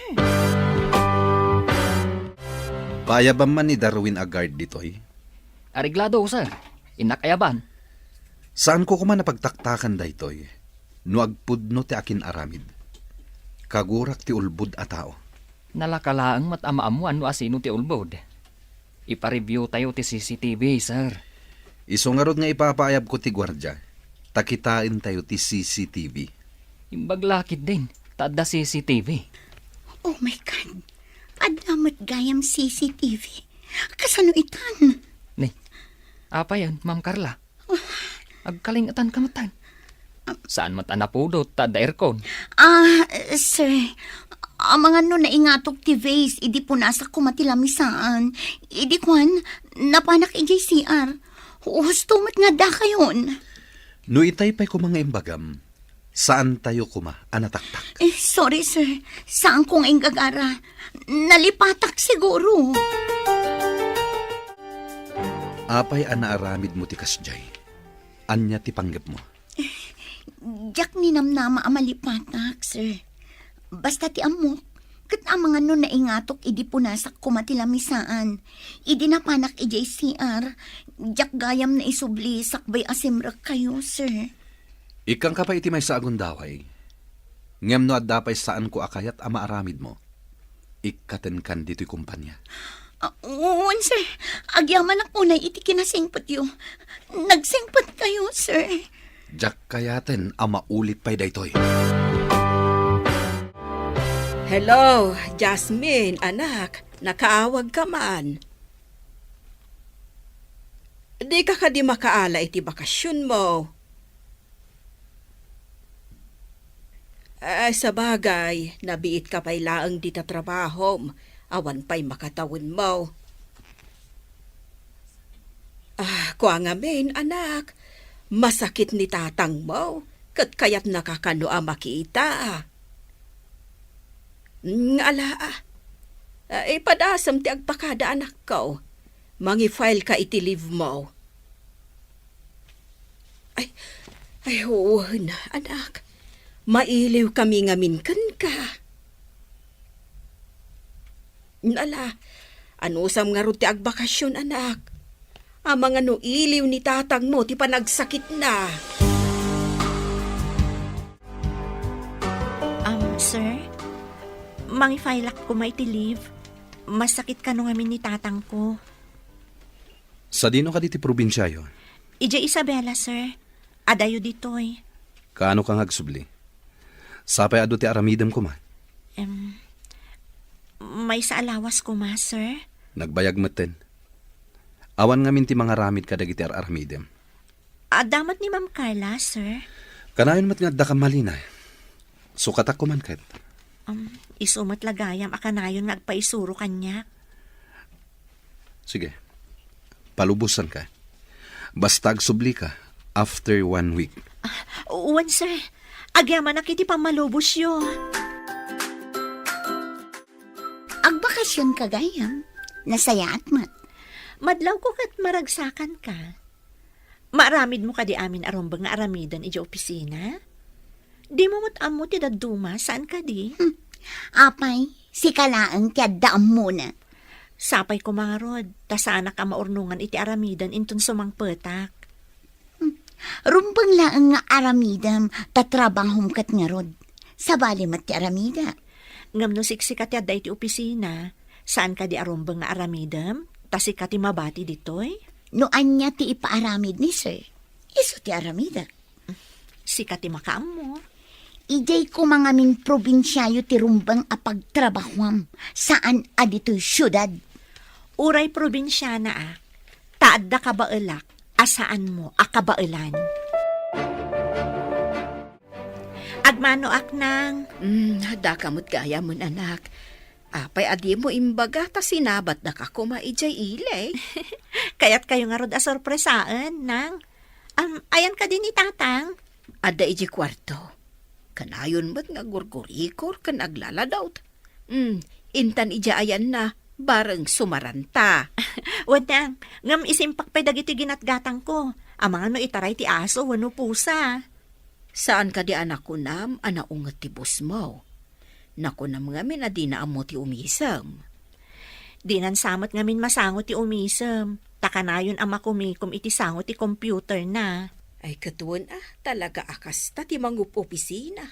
Payabam man ni Darwin Agard ditoy. Ariglado, sir. Inakayaban. Saan ko kuman napagtaktakan daytoy? No agpudno ti akin aramid. Kagurak ti ulbud a tao. Nalakalaang matamaamuan no asino ti ulbod. Ipa-review tayo ti CCTV, sir. Isungarod nga ipapaayab ko ti gwardya. Takitain tayo ti CCTV. Imbaglakit din. Tada CCTV. Oh my God. Adamot gayam CCTV. Kasano itan? Ni, apa yan, Ma'am Carla? Agkalingatan ka matan. Saan matan na po do, tada aircon? Sir, mga no naingatok ti vase, idi po nasa kumatilamisaan. Idi kwan, napanak i-JCR. Hustumat nga da kayon. No itay pa'y ko mga imbagam, saan tayo kuma anataktak? Sorry sir, saan kong ingagara? Nalipatak siguro. Apay anaaramid mo ti kasjay. Anya ti panggap mo? Diyak ni namnama amalipatak, sir. Basta ti amok, kat ang mga nun na ingatok idi punasak kumatilamisaan. Idi napanak i-JCR, diyak gayam na isubli sakbay asimrak kayo, sir. Ikang ka pa iti may sa agundaway. Ngem no adapay saan ko akayat ama aramid mo. Ikaten kan dito'y kumpanya. Uwan, sir. Agyaman ako na iti kinasingpot yo. Nagsingpot kayo, sir. Diyak kayaten ama ulit pa'y daytoy. Hello, Jasmine, anak. Nakaawag ka man. Di ka di makaala iti bakasyon mo. Sa bagay, nabiit ka pa'y laang di ta trabaho. Awan pa'y makatawin mo. Kuha nga men, anak. Masakit ni tatang mo. Kat kaya't nakakano makita. Ala, ipadasam ti agpakada anak ko. Mangi-file ka iti leave mo. Ay, oo na, anak. Mailiw kami nga minkan ka. Ala, anusam nga ro ti agbakasyon, anak. Amang ano iliw ni tatang mo, ti panagsakit na. Sir? Mangi-file ko may ti leave. Masakit ka nung amin ni tatang ko. Sa dino ka diti probinsya yo? Ija Isabela, sir. Adayo ditoy. Kaano kang agsubli? Sapay ado ti aramidam ko man? May sa alawas ko ma, sir. Nagbayag maten. Awan nga minti mga ramid ka dagiti aramidem. Damat ni Ma'am Carla, sir. Kanayon mat nga da ka malina. Sukatak ko man ket. Isumat lagayam akanayon nga agpaisuro kanya. Sige. Palubusan ka. Basta agsubli ka after 1 week. Uwan, sir. Agyaman na kiti pamalubos yo. Agbakasyon ka gayam. Nasayaat mat. Madlaw ko kat maragsakan ka. Maaramid mo ka di amin arumbang nga aramidan iji opisina? Di mo amo ti daduma, saan ka di? Apay, si kalaang tiyaddaam muna. Sapay ko mga rod, tasana ka maurnungan iti aramidan intun sumang petak. Rumbang laang nga aramidam, tatrabahom kat nga rod. Sabali mat ti aramida. Ngam no siksikat yadda iti opisina, saan ka di arumbang nga aramidam? Tasikat ti mabati ditoy? No anya ti ipaaramid ni sir. Iso ti aramida. Sikat ti makaam mo. Ijay ko mga min probinsyayo ti rumbang apagtrabahwam. Saan adito'y syudad? Uray probinsyana taad da kabaelak, asaan mo akabaelan. Agmano aknang. Da kamot gaya mon anak. Apay adi mo imbaga ta sinabat na ka kumaijay ilay. Kaya't kayo nga rod asorpresaan, nang. Ayan ka din ni tatang. Ada iji kwarto. Kanayon ba't nga gurgurikor kan aglaladaw. Intan ija ayan na, bareng sumaranta. Wadang, ngam isimpak pa dagiti ginatgatang ko. Amang ano itaray ti aso, wano pusa. Saan ka di anak ko nam, anaungat ti bus mo? Naku na mga min adi na amo ti umisam. Di nan samot ngamin masangot ti umisam. Takanayon ama kumikom iti sangot ti computer na. Ay katuon talaga akas ta ti mangup opisina.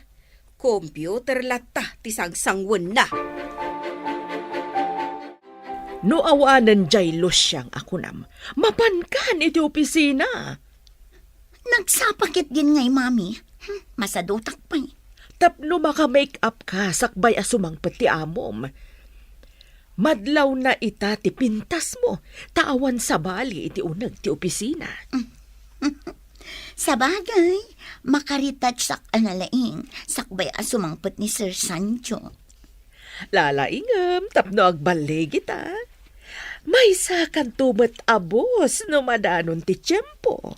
Computer lata ti sangsangwan na. No awanan jay losyang ako nam. Mapankan iti opisina. Nagsapakit din ngay, mami. Masadutak pa eh. Tapno maka-make-up ka, sakbay asumang pati amom. Madlaw na ita ti pintas mo, taawan sa bali iti unag ti opisina. Sa bagay, makaritouch sak analaing, sakbay asumangpet ni Sir Sancho. Lalaingam, tapno agbalay kita. May sakan tumat abos no madanon ti tiyempo.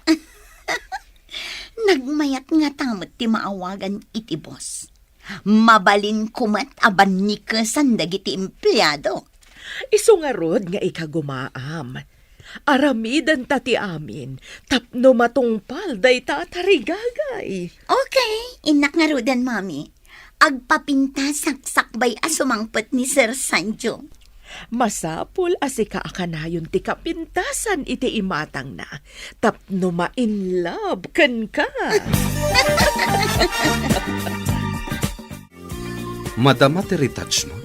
Nagmayat nga tamot ti maawagan iti boss. Mabalin kumat aban ni kesan dagiti empleyado. Iso nga rod nga ikagumaam. Aramidan tati amin, tapno matungpal day tatarigagay. Okay, inak nga rodan, mami. Agpapinta saksakbay asumangpet ni Sir Sancho. Masapul asika akanayon ti kapintasan iti imatang na, tapno ma-in love ken ka. Madama ti retouch mo?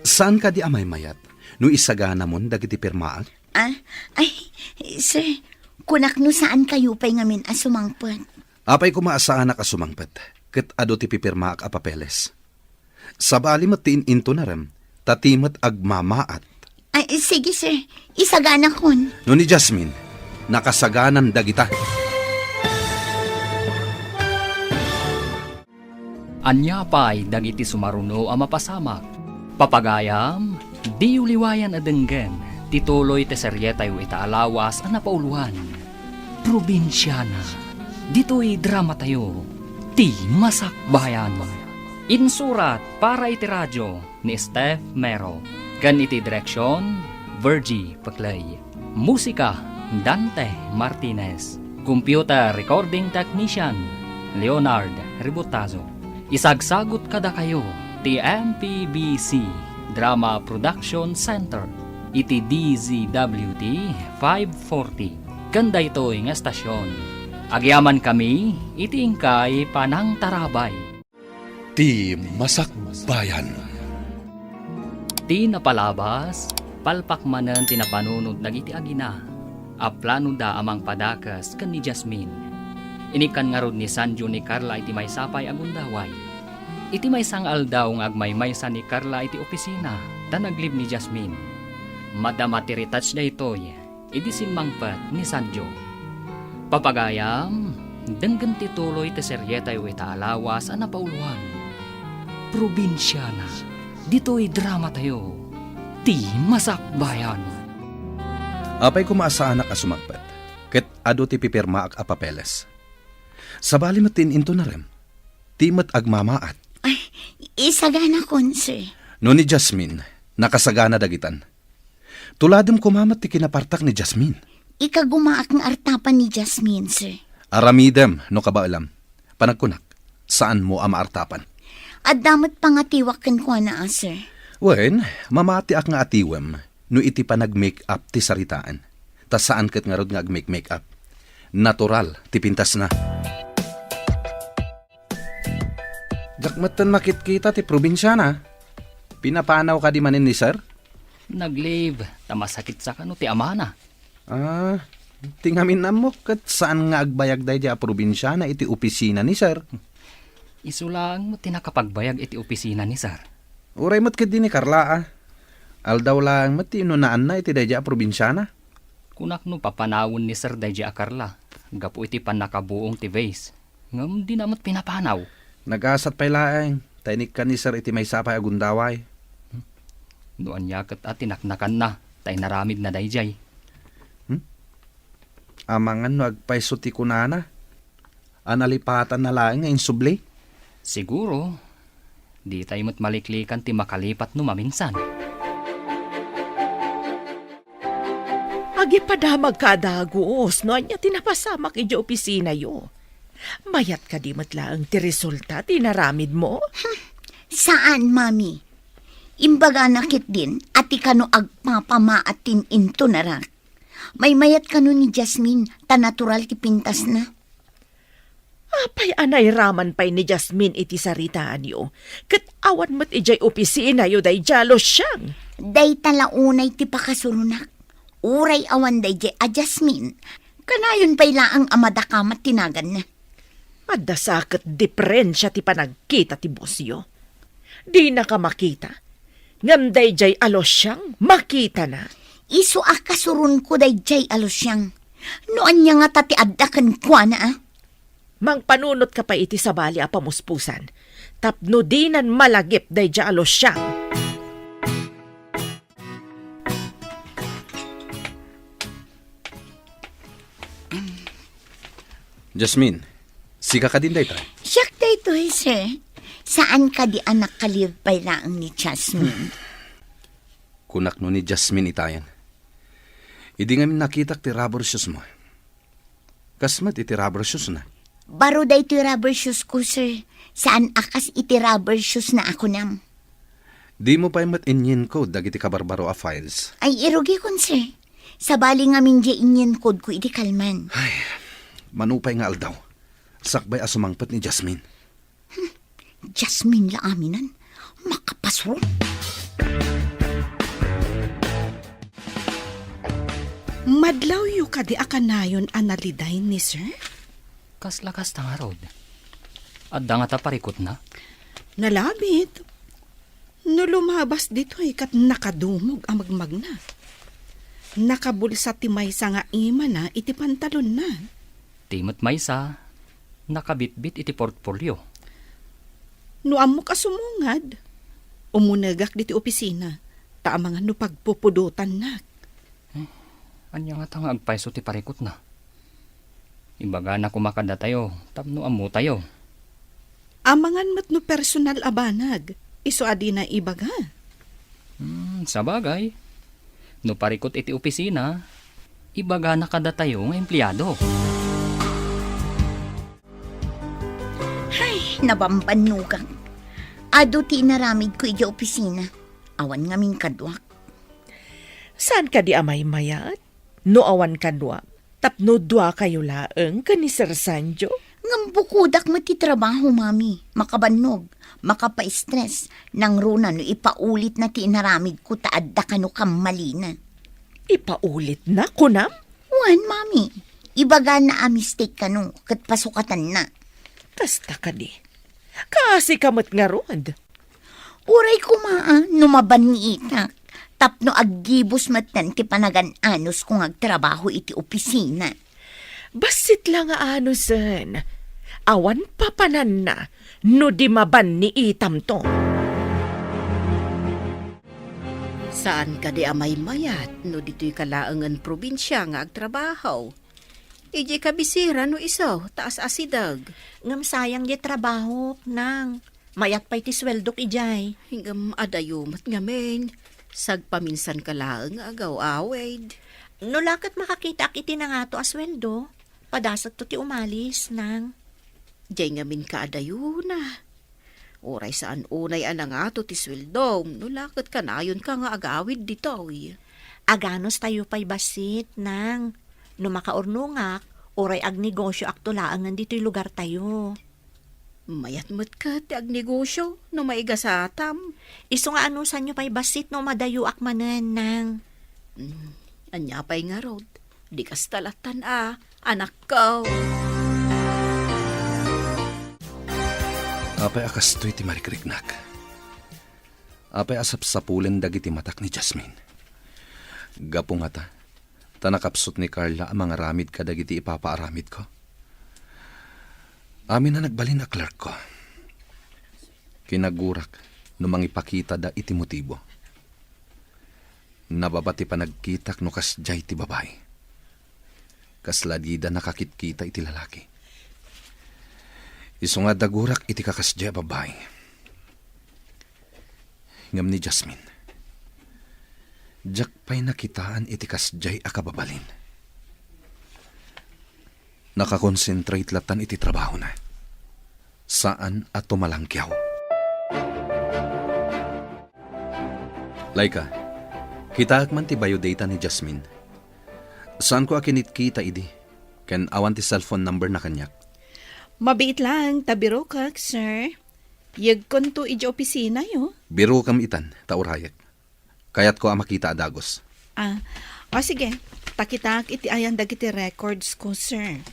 Saan ka di amay mayat? No isagana mon dagiti pirmaan? Ay, sir, kunak no saan kayo pa'y ngamin asumangpet? Apay kumaasaan ka sumangpet, ket ado ti pipirma ak apapeles. Sabali matiin into na rem, tatimat agmamaat. Ay, sige sir, isagana kon. No ni Jasmine, nakasaganan dagita. Anya pa'y dagiti sumaruno a mapasamak. Papagayam, di uliwayan adenggen, tituloy te seryetayo itaalawas a napauluan. Probinsyana, dito'y drama tayo, ti masakbayan. Insurat para iti radyo ni Steph Mero. Gan iti direksyon, Virgie Paclay. Musika, Dante Martinez. Computer recording technician, Leonard Ributazo. Isagsagot kada kayo, ti MPBC Drama Production Center, iti DZWT 540. Ganda ito'y nga estasyon. Agyaman kami, iti ingkay panang tarabay. Ti Masakbayan. Ti napalabas, palpakmanan ti napanunod dagiti agina. Aplano da amang padakas kan ni Jasmine. Inikan nga rod ni Sanjo ni Carla iti may sapay agundaway. Iti may sang aldaw nga agmaymaysa ni Carla iti opisina, ta naglib ni Jasmine. Madama ti retouch na ito'y, iti simmangpat ni Sanjo. Papagayam, denggan ti tuloy ti seryeta iti alawas a napauluan. Probinsyana, dito'y drama tayo, ti masakbayan. Apay kumaasaan ka sumagpat, ket ado ti pipirma ak apapeles. Sabali matin into na rem, ti mat agmamaat. Ay, isagana kon, sir. No ni Jasmine, nakasagana dagitan. Tuladem kumamat ti kinapartak ni Jasmine. Ikagumaak ng artapan ni Jasmine, sir. Aramidem, no kabaalam. Panagkunak, saan mo ama artapan? At damat pangatiwakan ko na, sir. Wen, mamati ak nga atiwem, no iti pa nag-make up ti saritaan. Ta saan ket nga rod nga ag-make up? Natural, ti pintas na. Jakmatan makit-kita ti probinsya na. Pinapanaw ka di manin ni sir? Naglive, tamasakit sa kano ti amana. Tingamin na mo kat saan nga agbayag day di a probinsya na iti opisina ni sir. Isu lang mo tinakapagbayag iti opisina ni Sir. Uray mo't ket di ni Carla Aldaw lang mo't tinunaan na iti day di a probinsya na. Kunak no papanawon ni Sir Dayja Akarla. Gapu iti panakabuong ti vase. Ngam di namat pinapanaw. Nagasat pa'y laeng. Tainik ka ni sir iti may sapay agundaway. Doan yakat at tinaknakan na. Tay naramid na dayjay. Amangan no agpaiso ti kunana. Analipatan na laeng nga insubli. Siguro, di tayo mo't maliklikan ti makalipat no maminsan. Agi padamag kadagos, no anya tinapasamak iti opisina yo. Mayat ka di matlaang ti resulta, tinaramid mo? Saan, mami? Imbaga nakit din at ikano agpapamaatin into narak. May mayat kano ni Jasmine, ta natural ti pintas na. Apay anay raman pay ni Jasmine iti saritaan yo. Kat awan mat ijay opisina yo day jalo siyang. Day talaunay ti pakasurunak. Uray awan day jay a Jasmine. Kanayon pa'y laang amadakamat tinagan na. Adda sakit diferensya ti panagkita ti bosyo. Di na ka makita. Ngam day jay alos siyang makita na. Isu akasurun ko day jay alosyang. Noan niya nga tati addakan kwa na Mang panunot ka pa iti sabali a pamuspusan. Tapno dinan malagip day jay alos siyang. Jasmine, sika ka din day tayo. Siyak day to, sir. Saan ka di anak kaliv pa'y laang ni Jasmine? Kunak no ni Jasmine itayan. Idi nga nakitak ti rubber shoes mo. Kasmat iti rubber shoes na. Baro day to rubber shoes ko, sir. Saan akas iti rubber shoes na ako nam? Di mo pa'y mat-inyin ko dagiti kabarbaro a files. Ay irugi kon, sir. Sabali nga min di inyen code ko iti kalman. Manupay nga aldaw. Sakbay asumangpat ni Jasmine. Jasmine la aminan. Makapasro. Madlaw yu kadi akanayon analiday ni sir? Kaslakas ta nga rod. Adda nga ta parikot na. Nalabit. No lumabas dito ay kat nakadumog ang magmagna. Nakabulsa ti maysa nga ima na iti pantalon na. Timot maysa, nakabitbit iti portfolio. No amok asumungad. Umunagak diti opisina. Taamangan no pagpupudutan na. Anya nga tang agpaiso ti parikot na. Imbaga na kumakada tayo, tapno amu tayo. Amangan mat no personal abanag. Iso adi na ibaga. Sa bagay. No parikot iti opisina, ibaga na kada tayo nga empleyado. Ay, nabambanugang. Ado ti naramid ko iti opisina. Awan nga min kadwak. Saan ka di amay mayat? No awan kadwa. Tapno dwa kayo laeng ka ni Sir Sanjo? Ngambukudak mo ti trabaho, mami. Makabanog, makapa-stress. Nang runa no ipaulit na ti naramid ko taadda ka no kamalina. Ipaulit na, kunam? Wan, mami. Ibaga na a mistake ka no, kat pasukatan na. Kasta ka di. Kasi kamot nga rod. Uray kumaa, numaban ni itak. Tapno aggibos matan ti panagan-anos kung agtrabaho iti opisina. Basit lang nga ano, sen. Awan papanan na, no di maban ni itam to. Saan ka di amay mayat no dito'y kalaangan probinsya nga agtrabaho? Iji kabisira no isaw, taas asidag. Ngam sayang di trabaho, nang. Mayat pa iti sweldok ijay. Hingam adayumat ngamen. Sagpaminsan ka laang agaw awed. No lakat makakita ak iti na nga to asweldo. Padasat to ti umalis, nang. Diyay ngamin ka adayuna. Oray saan unay anang ato ti sweldom. No lakat ka na yun ka nga agawid ditoy. Aganos tayo pa'y basit, nang. No makaurnungak, oray ag negosyo ak tulaangan dito'y lugar tayo. Mayat mo't ka ti agnegosyo no maigasatam. Iso nga anusan nyo pa'y basit no madayo ak manen, nang. Anya pa'y nga rod. Di kas talatan anak ko. Apay akas to'y ti marikriknak. Apay asap sapulen dagiti matak ni Jasmine. Gapo nga ta. Tanakapsot ni Carla ang mga ramid ka dagiti ipapaaramid ko. Amin na nagbalin a clerk ko. Kinagurak no mangipakita da iti motibo. Nababati pa nagkitak no kasjay ti babae. Kasladida nakakitkita iti lalaki. Iso nga dagurak iti kakasjay babae. Ngam ni Jasmine. Diyak pa'y nakitaan iti kasjay akababalin. Nakakonsentrate latan iti trabaho na. Saan at tumalangkyaw. Laika, kita man ti biodata ni Jasmine. Saan ko akinit kita idi? Ken awan ti cellphone number na kanyak. Mabiit lang, tabiro kak, sir. Yag konto iji opisina yo. Biro kam itan, taurayak. Kayat ko makita adagos. Sige. Takitak iti ayan dagiti records ko, sir.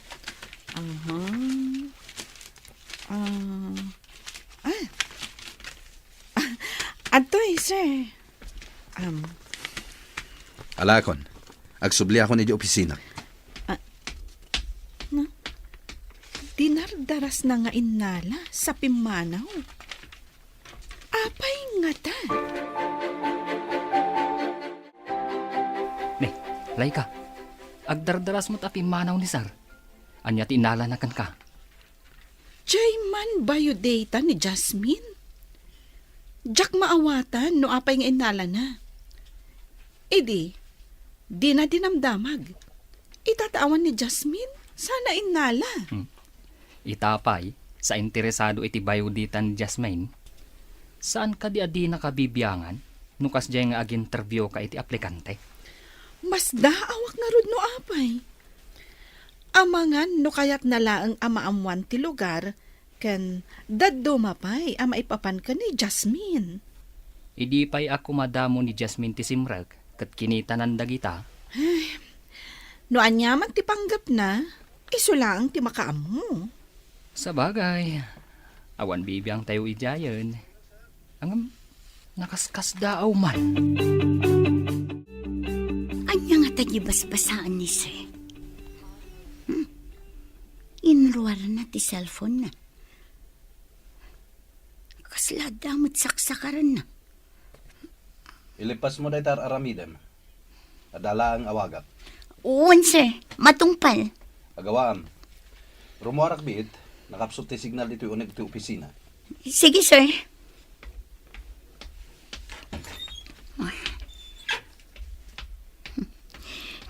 Adoy, sir. Alakon, agsubli ako ni di opisina. Dinardaras na nga inala sa pimanaw. Apay nga ta. Laika, agdardaras mo tapi manaw ni Sar. Anya tinala na kan ka. Jayman biodata ni Jasmine. Jack maawatan no apay nga inala na. Di na dinamdamag. Itatawan ni Jasmine, sana inala. Itapay, sa interesado iti biodata ni Jasmine, saan ka di adi nakabibiyangan nukas jay nga ag-interview ka iti aplikante? Mas daawak nga rod no apay. Amangan no kayat nalaang amaamuan ti lugar, ken daddo mapay ama ipapan ka ni Jasmine. Idi pa'y ako madamo ni Jasmine ti simrag, kat kinitanan dagita. No anyaman ti panggap na, iso lang ti makaamu. Sa bagay, awan bibiyang tayo ijayan. Ang nakaskas daaw man. Anya nga tayo basbasaan ni sir. Inruar na ti cellphone na. Kasla damot saksakaran na. Ilipas mo daytar aramidem. Adala ang awagap. Uwan sir, matungpal. Agawaan. Rumuarak biit, nakapsot ti signal dito uneg ti opisina. Sige sir.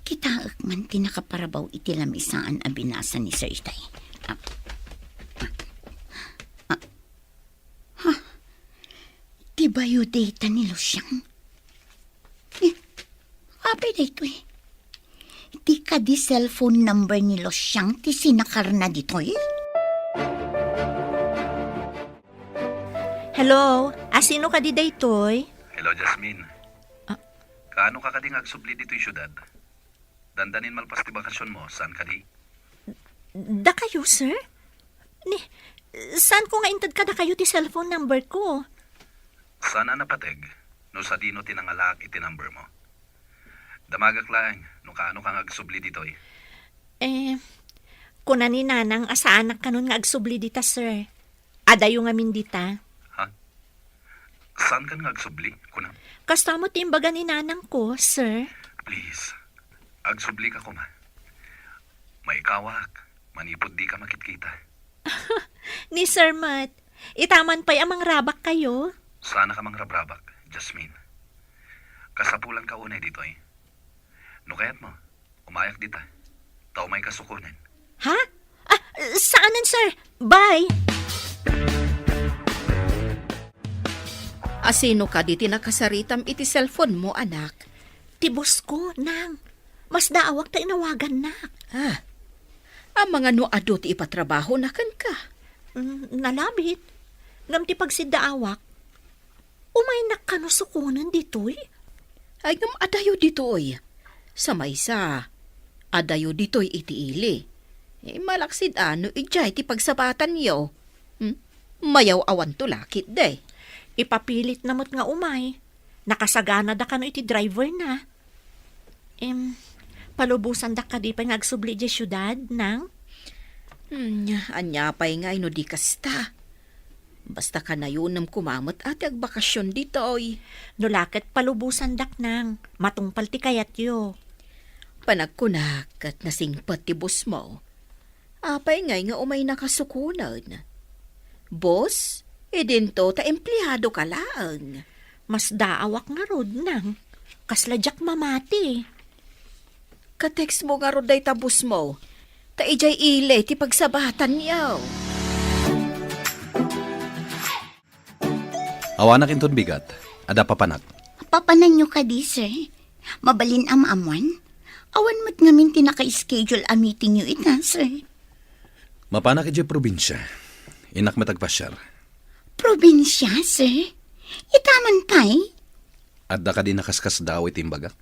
Kitaak man tinakaparabaw iti lamisaan a binasa ni Sir Itay. Di ba yung data ni Lusyang? Apay dito eh. Di ka di cellphone number ni Lusyang ti sinakar na dito eh. Hello, asino ka di daytoy? Hello, Jasmine. Kaano ka kading agsubli dito yung syudad? Dandanin malpas ti bakasyon mo, saan ka di? Da kayo, sir? Ni, Saan ko nga intad kada kayo ti cellphone number ko? Sana napateg, no sa dino tinangalak iti number mo. Damagak lang, no kaano kang agsubli ditoy. Kuna ni nanang asa anak kanon nga agsubli dita, sir. Adayo nga min dita. Saan ka nga agsubli, kunang? Kasta mo timbaga ni nanang ko, sir. Please, agsubli ka kuma. May kawak, manipod di ka makitkita. Ni Sir Matt, itaman pa'y amang rabak kayo. Sana ka mang rabrabak, Jasmine. Kasapulan ka unay ditoy. No kaya't mo, umayak dita. Tao may kasukunan. Ha? Saanan, sir? Bye! Asino ka di tinakasaritam iti cellphone mo, anak? Tibos ko, nang. Mas daawak ta inawagan na. Ang mga nuado ti ipatrabaho na kan ka. Nalabit. Ngam ti pagsidaawak. Umay nakanusukunan ditoy. Ay ngam adayo ditoy. Sa maysa, adayo ditoy iti ili. Malaksid ano, ijay ti pagsabatan yo. Mayaw awan to lakit day. Ipapilit namot nga umay. Nakasagana da kano iti driver na. Palubusan da ka di pa nga agsubli di syudad, nang? Anya pa'y nga ino di kasta. Basta ka na yun kumamot at agbakasyon dito oy. Nulakat palubusan dak nang. Matungpal ti kayat yo. Panagkunak at nasingpat ti bus mo. Apay nga umay nakasukunan. Boss, idinto ta empleyado ka lang. Mas daawak nga rod, nang. Kasladyak mamati. Ka-text mo nga roday tabus mo. Ta ijay ile ti pagsabatan yaw. Awanak inton bigat, ada papanak. Papanan nyo ka di, sir. Mabalin amamuan. Awan mo't ngamin tinaka-schedule a meeting nyo ita, sir. Mapanak iti probinsya. Inak matagpasyar. Probinsya, sir? Itaman pa'y? Adda ka din nakaskas daw itimbaga.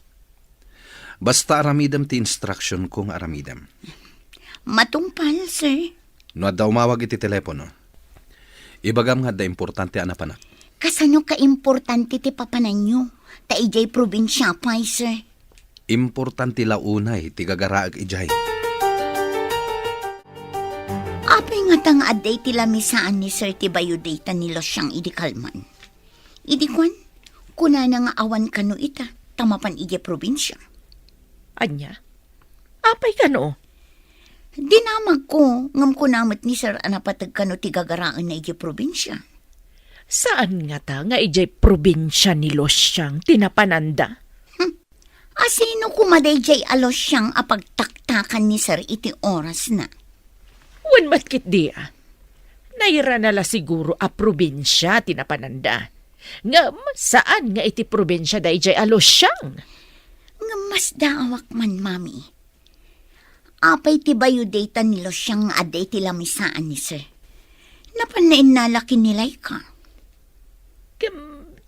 Basta aramidam ti instruction kong aramidam. Matungpal, sir. No adda umawag iti telepono. Ibagam nga da importante anapanak. Kasano ka-importante ti papanan nyo? Ta ijay probinsya pa'y, sir. Importante launay ti gagaraag ijay. Apay nga tang aday ti lamisaan ni sir ti bayudata nilo siyang idikalman. Idikwan, kuna na nga awan kano ita, tamapan ije probinsya. Anya? Apay ka no? Dinamag ko, ngam kunamot ni sir anapatag kano ti gagaraan na ije probinsya. Saan nga ta nga ijay probinsya ni Losyang tinapananda? Asino kumaday jay alos siyang apagtaktakan ni sir iti oras na? Wan matkit dia. Naira nala siguro a probinsya tinapananda. Ngam, saan nga iti probinsya da ijay a Losyang? Nga mas daawak man, mami. Apay ti bayudata nilo siyang aday ti lamisaan ni sir. Napanain nalaki nilay ka.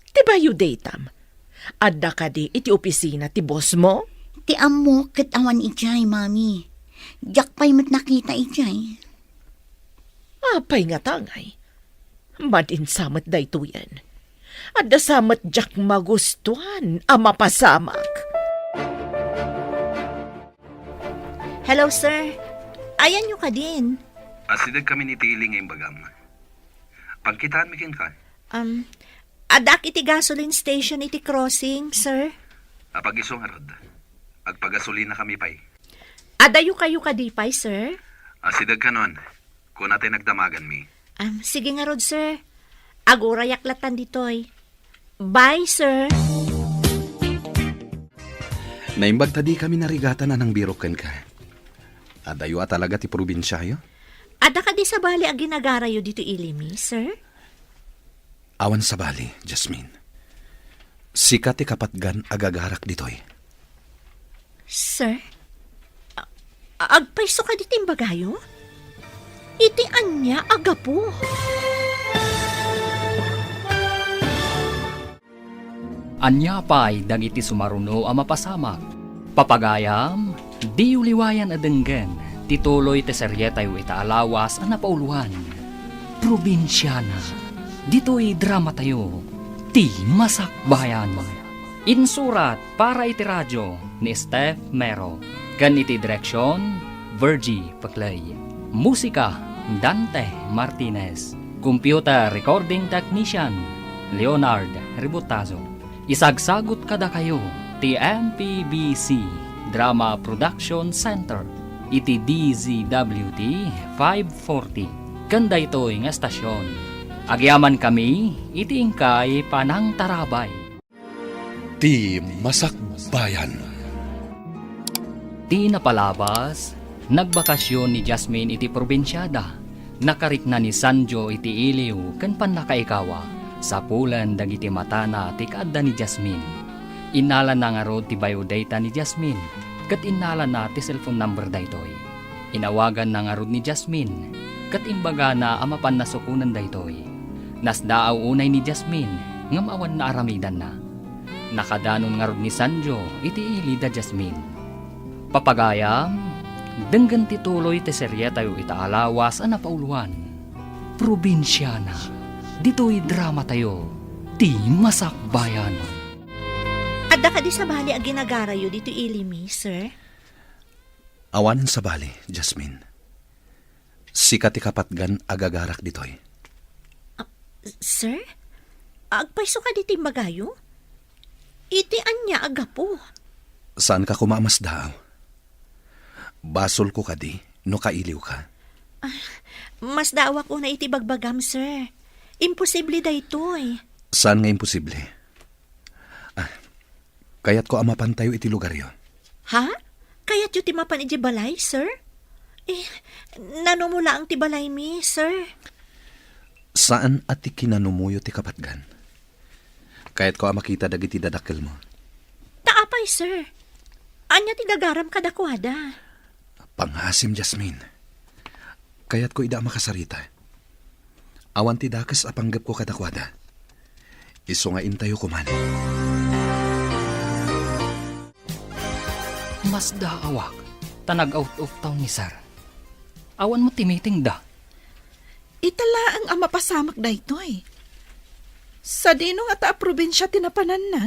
Tiba yu datam. Adda ka di iti opisina ti boss mo? Ti amo ket awan ijay, mami. Jak pa'y mat nakita ijay. Apay nga tangay. Madin samat da ito yan. Adda samat jak magustuhan a mapasamak. Hello, sir. Ayan nyo ka din. Asidag kami ni Tili ngayong bagam. Pagkitaan mikin ka. Adak iti gasoline station iti crossing, sir. Apagisong harod. Agpagasolina kami pa'y. Adayo kayo kadipay, sir. Asidag ka nun. Kung natin nagdamagan mi. Sige nga rod, sir. Agora yaklatan ditoy. Bye, sir. Naimbag tadi kami narigatan na ng biroken ka. Adayo talaga ti probinsyayo? Ada ka di sa bali ang ginagarayo dito ilimi, sir? Awan sa bali, Jasmine. Sika ti kapatgan agagarak ditoy. Sir? Agpaiso ka dito imbagayo? Iti anya agapo. Anya pa'y dagiti sumaruno a mapasamak. Papagayam, di uliwayan adenggen, tituloy te seryetayo ita alawas a napauluan. Probinsyana. Dito'y drama tayo. Ti Masakbayan. Insurat para iti radyo ni Steph Mero. Kan iti direksyon, Virgie Paclay. Musika, Dante Martinez. Computer Recording Technician, Leonard Ributazo. Isagsagot kada kayo, ti MPBC Drama Production Center. Iti DZWT 540. Kanda ito'y nga estasyon. Agyaman kami, iti ingkay panang tarabay. Ti Masakbayan. Di napalabas, nagbakasyon ni Jasmine iti probinsyada. Nakarik na ni Sanjo iti iliw kan panakaikawa. Sa pulan dagiti matana ti kaadda ni Jasmine. Inala na nga rod ti biodata ni Jasmine. Kat inala na ti cellphone number daytoy. Inawagan na nga rod ni Jasmine. Kat imbaga na amapan nasukunan daytoy. Nasdaaw unay ni Jasmine, nga maawan na aramidan na. Nakadanon nga rod ni Sanjo, iti ili da Jasmine. Papagayam, denggan tituloy ti serye tayo itaalawas ang napauluan. Probinsyana, dito'y drama tayo, ti Masakbayan. Adda ka di sa bali ang ginagarayo dito ilimi, sir? Awanin sa bali, Jasmine. Sikat ti kapatgan agagarak ditoy. Sir? Agpaiso ka dito magayo? Iti anya agapo. Saan ka kumamas daaw? Basol ko ka di, no kailiw ka. Mas dawa ko na iti bagbagam, sir. Imposible da ito eh. Saan nga imposible? Kaya't ko amapan tayo iti lugar yo. Ha? Kaya't yung timapan iti balay, sir? Nanumula ang tibalay mi, sir. Saan at ti kinanumuyo ti kapatgan? Kaya't ko makita dagiti dadakkel mo. Taapay, sir. Anya ti gagaram kadakwada. Panghasim, Jasmine. Kaya't ko ida makasarita. Awan ti dakas apanggap ko kadakwada. Iso nga intayo ko man. Mas daawak, tanag out of town ni Sir. Awan mo timiting da. Itala ang ama pasamak da ito eh. Sa dino nga ta probinsya tinapanan na.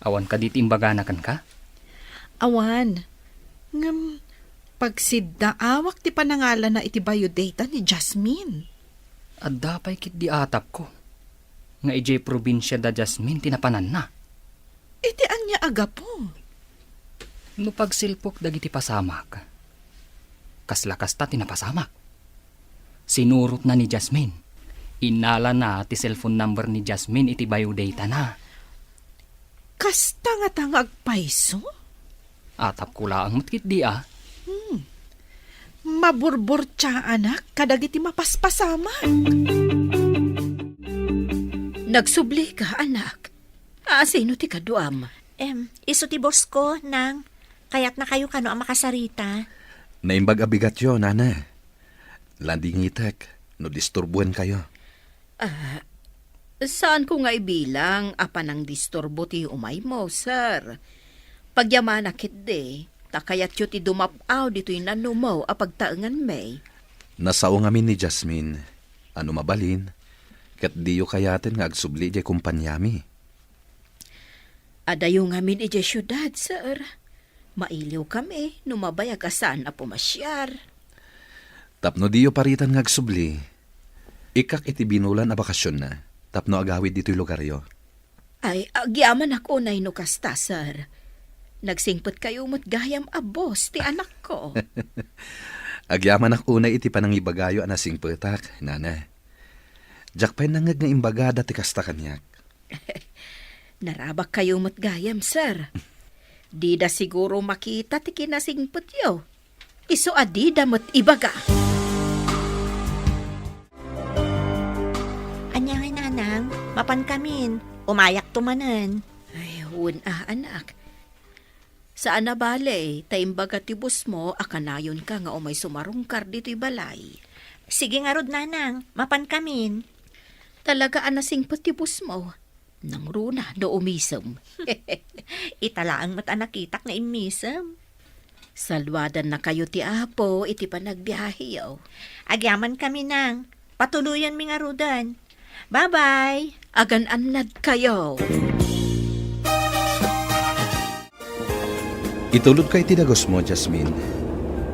Awan ka diti imbaganakan ka? Awan. Ngam, pagsiddaawak ti panangalan na iti biodata ni Jasmine. At dapay kit di atap ko. Nga ijay probinsya da Jasmine tinapanan na. Iti anya aga po. No pagsilpok dagiti pasamak. Kaslakas ta tinapasamak. Sinurot na ni Jasmine. Inala na ti cellphone number ni Jasmine iti biodata na. Kasta nga tangag paiso? Atap ko laang matkit di ah. Maburbor tsa anak, kadagiti mapaspasamak. Nagsubli ka, anak. Sino ti kaduam? Iso ti boss ko, nang kaya't na kayo kano ang makasarita. Naimbag abigat yo, nana. Landingitek, no disturbuan kayo. Saan ko nga ibilang apan ang disturbo ti umay mo, sir? Pagyamanakit de, takayat yu ti dumapaw dito'y nanumaw apagtaengan may. Nasao ngamin ni Jasmine. Ano mabalin? Kat diyo kayatin nga agsubli di kumpanyami. Adayo ngamin iti syudad, sir. Mailiw kami, numabayag asan na pumasyar. Tapno diyo paritan nga agsubli. Ikak iti binulan a bakasyon na. Tapno agawid dito'y lugaryo. Ay, agyaman ako na inukasta, sir. Nagsingpot kayo mo't gayam abos ti anak ko. Agyaman ak unay iti panangibagayo anasing petak, nana. Jakpay nangag nga imbagada ti kasta kanyak. Narabak kayo mo't gayam, sir. Di da siguro makita ti kinasingpot yo. Iso adida mo't ibaga. Anya nga nanang, mapan kamin, umayak tumanan. Ay, anak. Saan na bale, taimbaga tibus mo, akanayon ka nga umay sumarungkar dito'y balay. Sige nga rod nanang, mapan kamin. Talaga anasing patibus mo. Nang runa, no umisam. Italaang mat anakitak na imisam. Salwadan na kayo ti Apo, iti panagbiyahe yaw. Agyaman kami nang, Patuluyan mi nga rudan. Bye-bye! Agan-anad kayo. Itulod kay tinagos mo, Jasmine.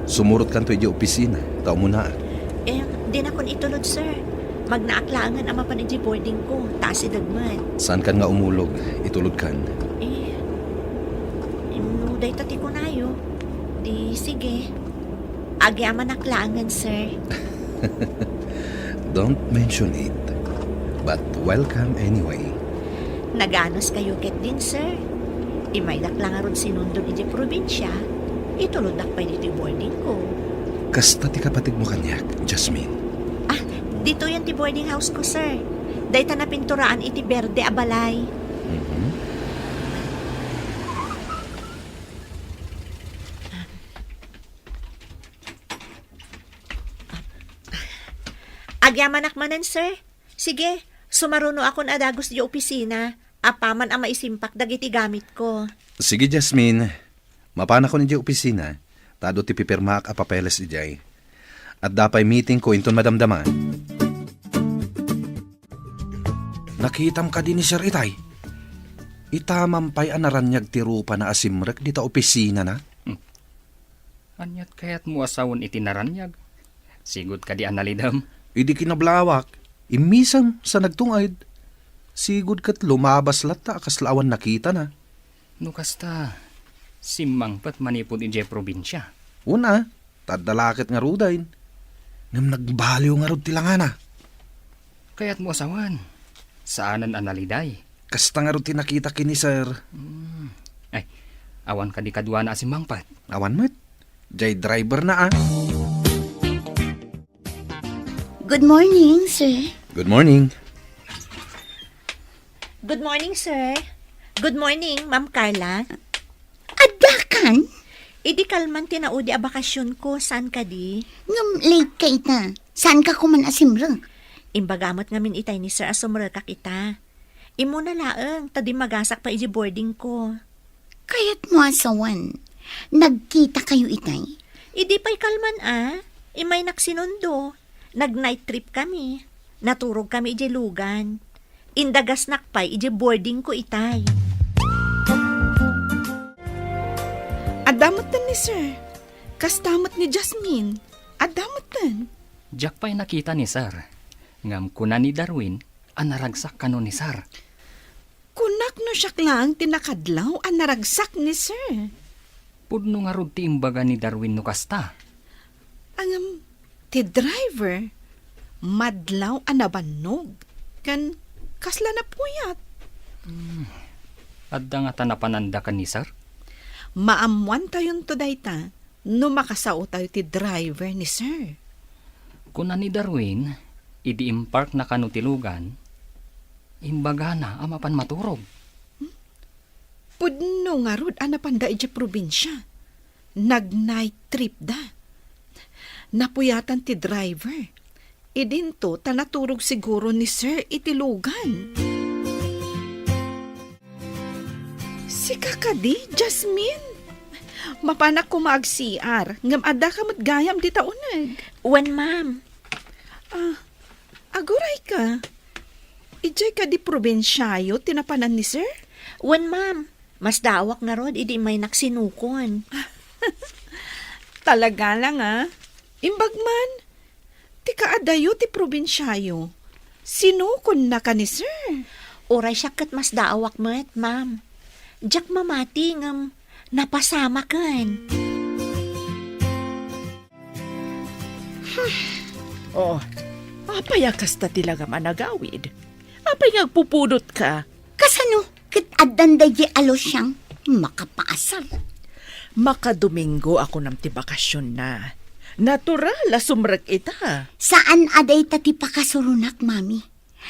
Sumurot kan to iji opisina. Tao mo na. Di na kon itulod, sir. Magnaaklangan ang mapanidji boarding ko. Taas idagman. Saan kan nga umulog? Itulod kan. Inuday tati ko nayo. Di, sige. Agyaman aklangan, sir. Don't mention it. But welcome anyway. Naganos kayo ket din, sir. Imaydak lang aron sinundon iji probinsya. Itulod dak pa dito boarding ko. Kasta ti kapatid mo kanyak, Jasmine. Dito yan ti boarding house ko, sir. Dayta na pinturaan iti berde a balay. Agyaman akmanan, sir. Sige, sumaruno akon adagos di opisina. Apaman ang maisimpak dagiti gamit ko. Sige, Jasmine. Mapana ko ni opisina. Tado ti pipirmaak a papeles ijay. At dapay meeting ko inton madamdaman. Nakitam ka din ni Sir Itay. Itamampay anaranyag ti rupa na asimrek dita opisina na. Anyat kayat mo asawon itinaranyag. Sigud ka di analidam. Idi kinablawak. Imisam sa nagtungad. Sigud kat lumabas lata kaslawan nakita na. No kasta, simang pat manipod ije probinsya. Una, tadalakit nga rudain. Ngam nagbaliw nga rod tilangana. Kayat mo asawan. Saanan analiday. Kasta nga rod tinakita kini Sir. Ay, awan ka di kadwa na simang pat. Awan met. Jay driver na ah. Good morning, sir. Good morning. Good morning, sir. Good morning, Ma'am Carla. Adakan? Idi kalman tinaudi a bakasyon ko. Saan ka di? Ngam late ka ita. Saan ka kuman asimrang? Imbagamot ngamin itay ni Sir asumre ka kita. Imo na laeng, tadi magasak pa iji boarding ko. Kaya't mo asawan. Nagkita kayo itay? Idi pa'y kalman Imay naksinundo. Nag-night trip kami. Naturog kami iji lugan. Indagas nakpay iji boarding ko itay. Adamutan ni sir. Kastamot ni Jasmine. Adamutan. Jack pa'y nakita ni Sir. Ngam kuna ni Darwin, anaragsak kano ni Sir. Kunak no siya lang tinakadlaw ang naragsak ni sir. Pudno nga rod ti imbaga ni Darwin no kasta. Ang ti driver, madlaw ang nabanog. Kan kasla na puyat. Adda nga tanapananda ka ni Sir. Maamuan tayon to dayta no makasao tayo ti driver ni sir. Kuna ni Darwin, idi impark na kano tilugan, imbaga na amapan maturog. Pudno nga rod anapanda iti probinsya. Nag-night trip da. Napuyatan ti driver. Idinto tanaturog siguro ni sir itilugan. Si kakadi, Jasmine. Mapanak ko mag-CR. Ngam ada ka matgayam di taunag. Wen, ma'am. Aguray ka. Ijay ka di probinsyayo tinapanan ni sir? Wen, ma'am. Mas dawak na rod, idi may naksinukon. Talaga lang Imbagman. Ti kaadayo ti probinsyayo. Sinukon na ka ni sir. Oray siya kat mas dawak met, ma'am. Jack mamati ngam napasama kan. Apay kasta tilaga managawid. Apay ngagpupudot ka. Kasano? Kit adanday di alos siyang makapaasar. Makadomingo ako ng tibakasyon na. Natural, sumrag ita. Saan aday tati pakasurunak, mami?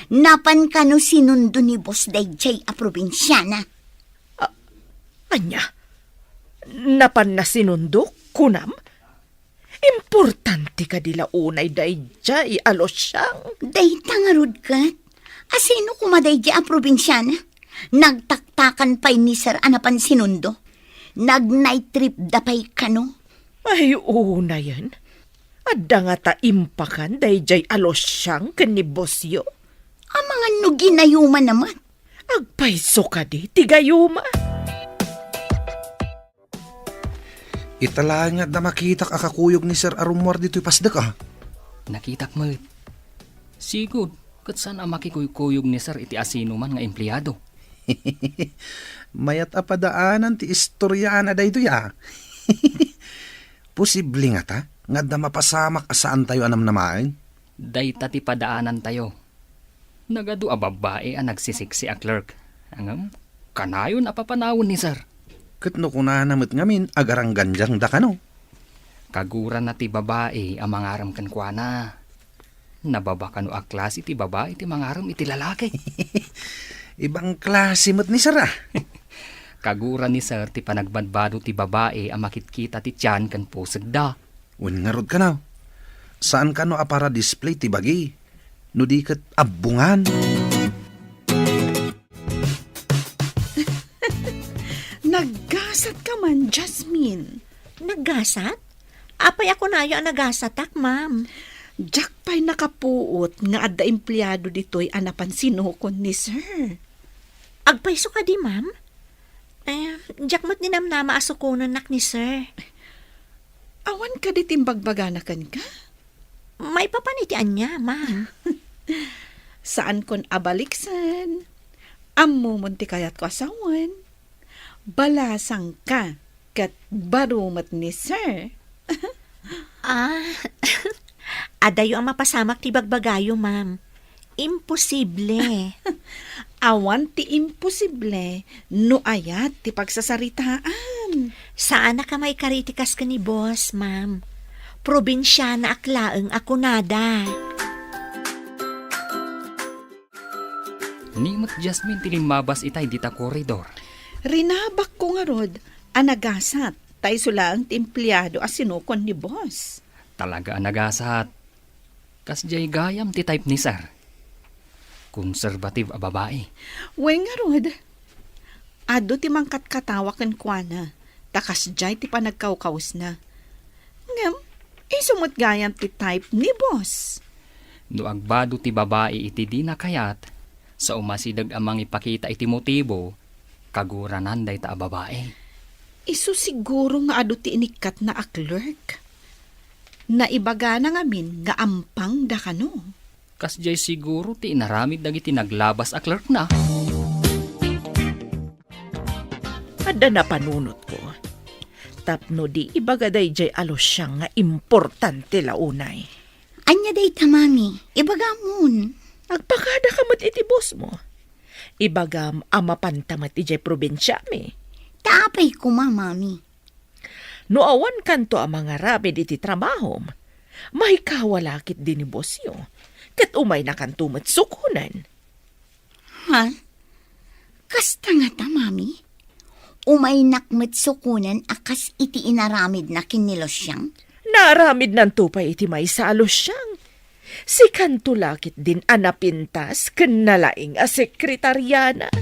Napan ka no sinundo ni Boss Dayjay a probinsyana. Anya? Napan na sinundok, kunam? Importante ka dila unay dayjay, alos siyang. Dayta nga rod kat. Asino kumadayjay a probinsyana? Nagtaktakan pa'y ni Sir anapan sinundo. Nag-night trip da pa'y kano. Ay, una yan. Adda nga ta impakan dayjay alosyang ken ni Bosyo. Ang mga no ginayuman naman. Agpaiso ka di, tigayuma. Itala nga na makita kakakuyog ni Sir Arumor dito'y pasdak ah. Nakitak mo. Sigod, kat saan ang makikuyog ni sir iti asino man nga empleyado. Mayat apadaanan ti istoryana da ito ya. Posible nga ta, nga da mapasamak asaan tayo anam namain. Dayta ti padaanan tayo. Nagadu a babae ang nagsisiksi a clerk. Angam, kanayon a papanawon ni sir. Kat no kuna namit ngamin, agarang ganjang da ka no. Kaguran na ti babae ang mangaram kan kwa na. Nababa ka no a klase ti babae ti mangaram iti lalaki. Ibang klase mo't ni Sir ah. Kaguran ni sir ti panagbadbado ti babae ang makitkita ti tiyan kan pusag da. Wen nga rod ka na. Saan ka no a para display ti bagi? No di kat abungan. Naggasat ka man, Jasmine. Naggasat? Apay ako na yung nagasatak, ma'am. Jack pa'y nakapuot nga adda empleyado dito'y anapan sinukon ni sir. Agpaiso ka di, ma'am? Jack mo't ninamnama asukunan nak ni sir. Awan ka di timbagbaganakan ka? May papanitian niya, ma'am. Saan kon abaliksan? Ammo munti kayat ko asawan. Balasang ka kat barumat ni sir. Adayo ang mapasamak ti bagbagayo, ma'am. Imposible. Awan ti imposible no ayat ti pagsasaritaan. Saan na ka may karitikas ka ni boss, ma'am? Probinsya na aklaeng ako nada. Nimot Jasmine ti limabas itay dita koridor. Rinabak ko nga rod, anagasat, tay sulaang ti empleyado as sinukon ni boss. Talaga ang nagasat. Kasjay gayam ti type ni sir. Conservative a babae. Wen nga rod, ado ti mangkat katawakan kwa na, takas jay ti panagkawkaws na. Ngam, isumot gayam ti type ni boss. No agbado ti babae iti di na kayat, sa umasidag amang ipakita iti motibo, kaguranan day ta a babae. Isu siguro nga ado ti inikat na a clerk. Naibaga na ngamin nga ampang da kano. Kasjay siguro ti inaramid dagiti naglabas a clerk na. Adda na panunot ko. Tapno di ibagaday jay alosyang nga importante launay. Anya day ta, mami. Ibagamon. Agpakada ka mat iti boss mo. Ibagam amapantamat iti probinsya mi. Taapay ko, mami. No awan kanto ang mga rabid iti trabahom, may kawalakit din ni bosyo. Kat umay na kanto mat sukunan. Ha? Kasta nga ta, mami. Umay nakmet sukunan akas iti inaramid na kinilosyang. Naramid ng tupay iti may sa alosyang. Si kanto lakit din anapintas ken nalaing a sekretaryana.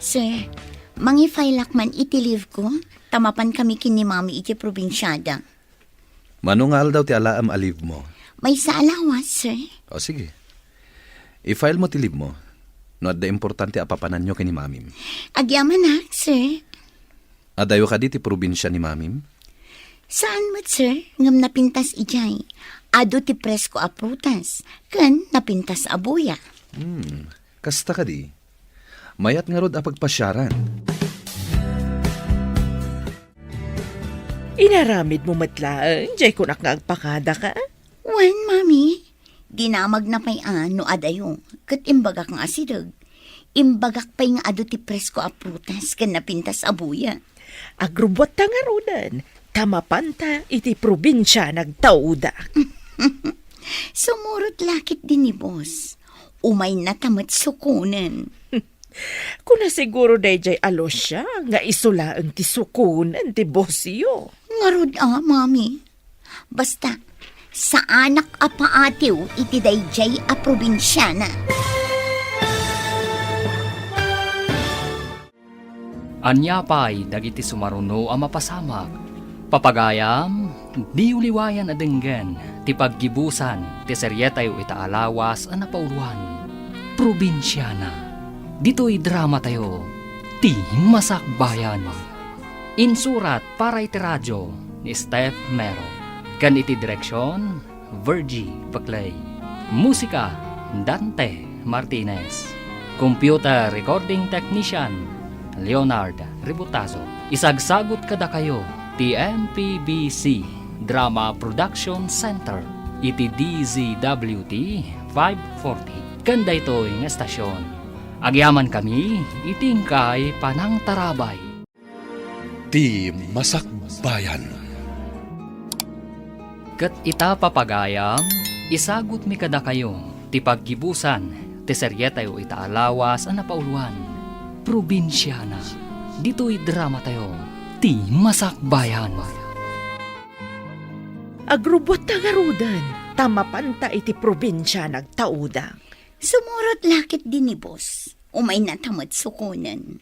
Sir, mangifailak man iti leave ko, tamapan kami kini mami iti probinsyada. Manungal daw ti alaam aliv mo. May sa alawas, sir. O sige. I-file mo ti leave mo. No adda importante apapanan nyo kini mamim. Agyaman na, sir. Adayo ka di ti probinsya ni mamim. Saan mat, sir? Ngam napintas ijay. Ado ti presko a prutas. Kan napintas a buya. Kasta ka di. Mayat nga rod a pagpasyaran. Inaramid mo matlaan, jay kunak nga agpakada ka. Wen, mami. Dinamag na pay no adayo. Kat imbagak nga asidag. Imbagak pay nga ado ti presko a prutas. Kan napintas a buya. Agrubot ta nga rodan. Tamapanta iti probinsya nagtauda. Sumurot lakit din ni boss. Umay na tamat sukunan. Kuna siguro dayjay alosya nga isula ang tisukunan ti bosyo. Ngarod mami. Basta, sa anak a paatiw iti dayjay a probinsyana. Anya pay dagiti sumaruno ang mapasamak, Papagayam, di uliwayan adenggan, ti paggibusan, ti seryetayo itaalawas ang napauluan. Probinsyana, dito'y drama tayo, ti Masakbayan. Insurat para iti radyo ni Steph Mero. Kan iti direksyon, Virgie Baclay. Musika, Dante Martinez. Computer Recording Technician, Leonard Ributazo. Isagsagot kada kayo, TMPBC Drama Production Center, iti DZWT 540. Kanda ito'y nga estasyon. Agyaman kami, itingkay panang tarabay. Ti Masakbayan. Kat ita papagayam, isagot mi kada kayo, ti paggibusan, ti seryetayo itaalawas ang napauluan. Probinsyana, dito'y drama tayo, ti Masakbayan. Agrubot ta garudan, tamapanta iti probinsya nagtaudang. Sumurot lakit din ni boss. Umay natamad sukunan.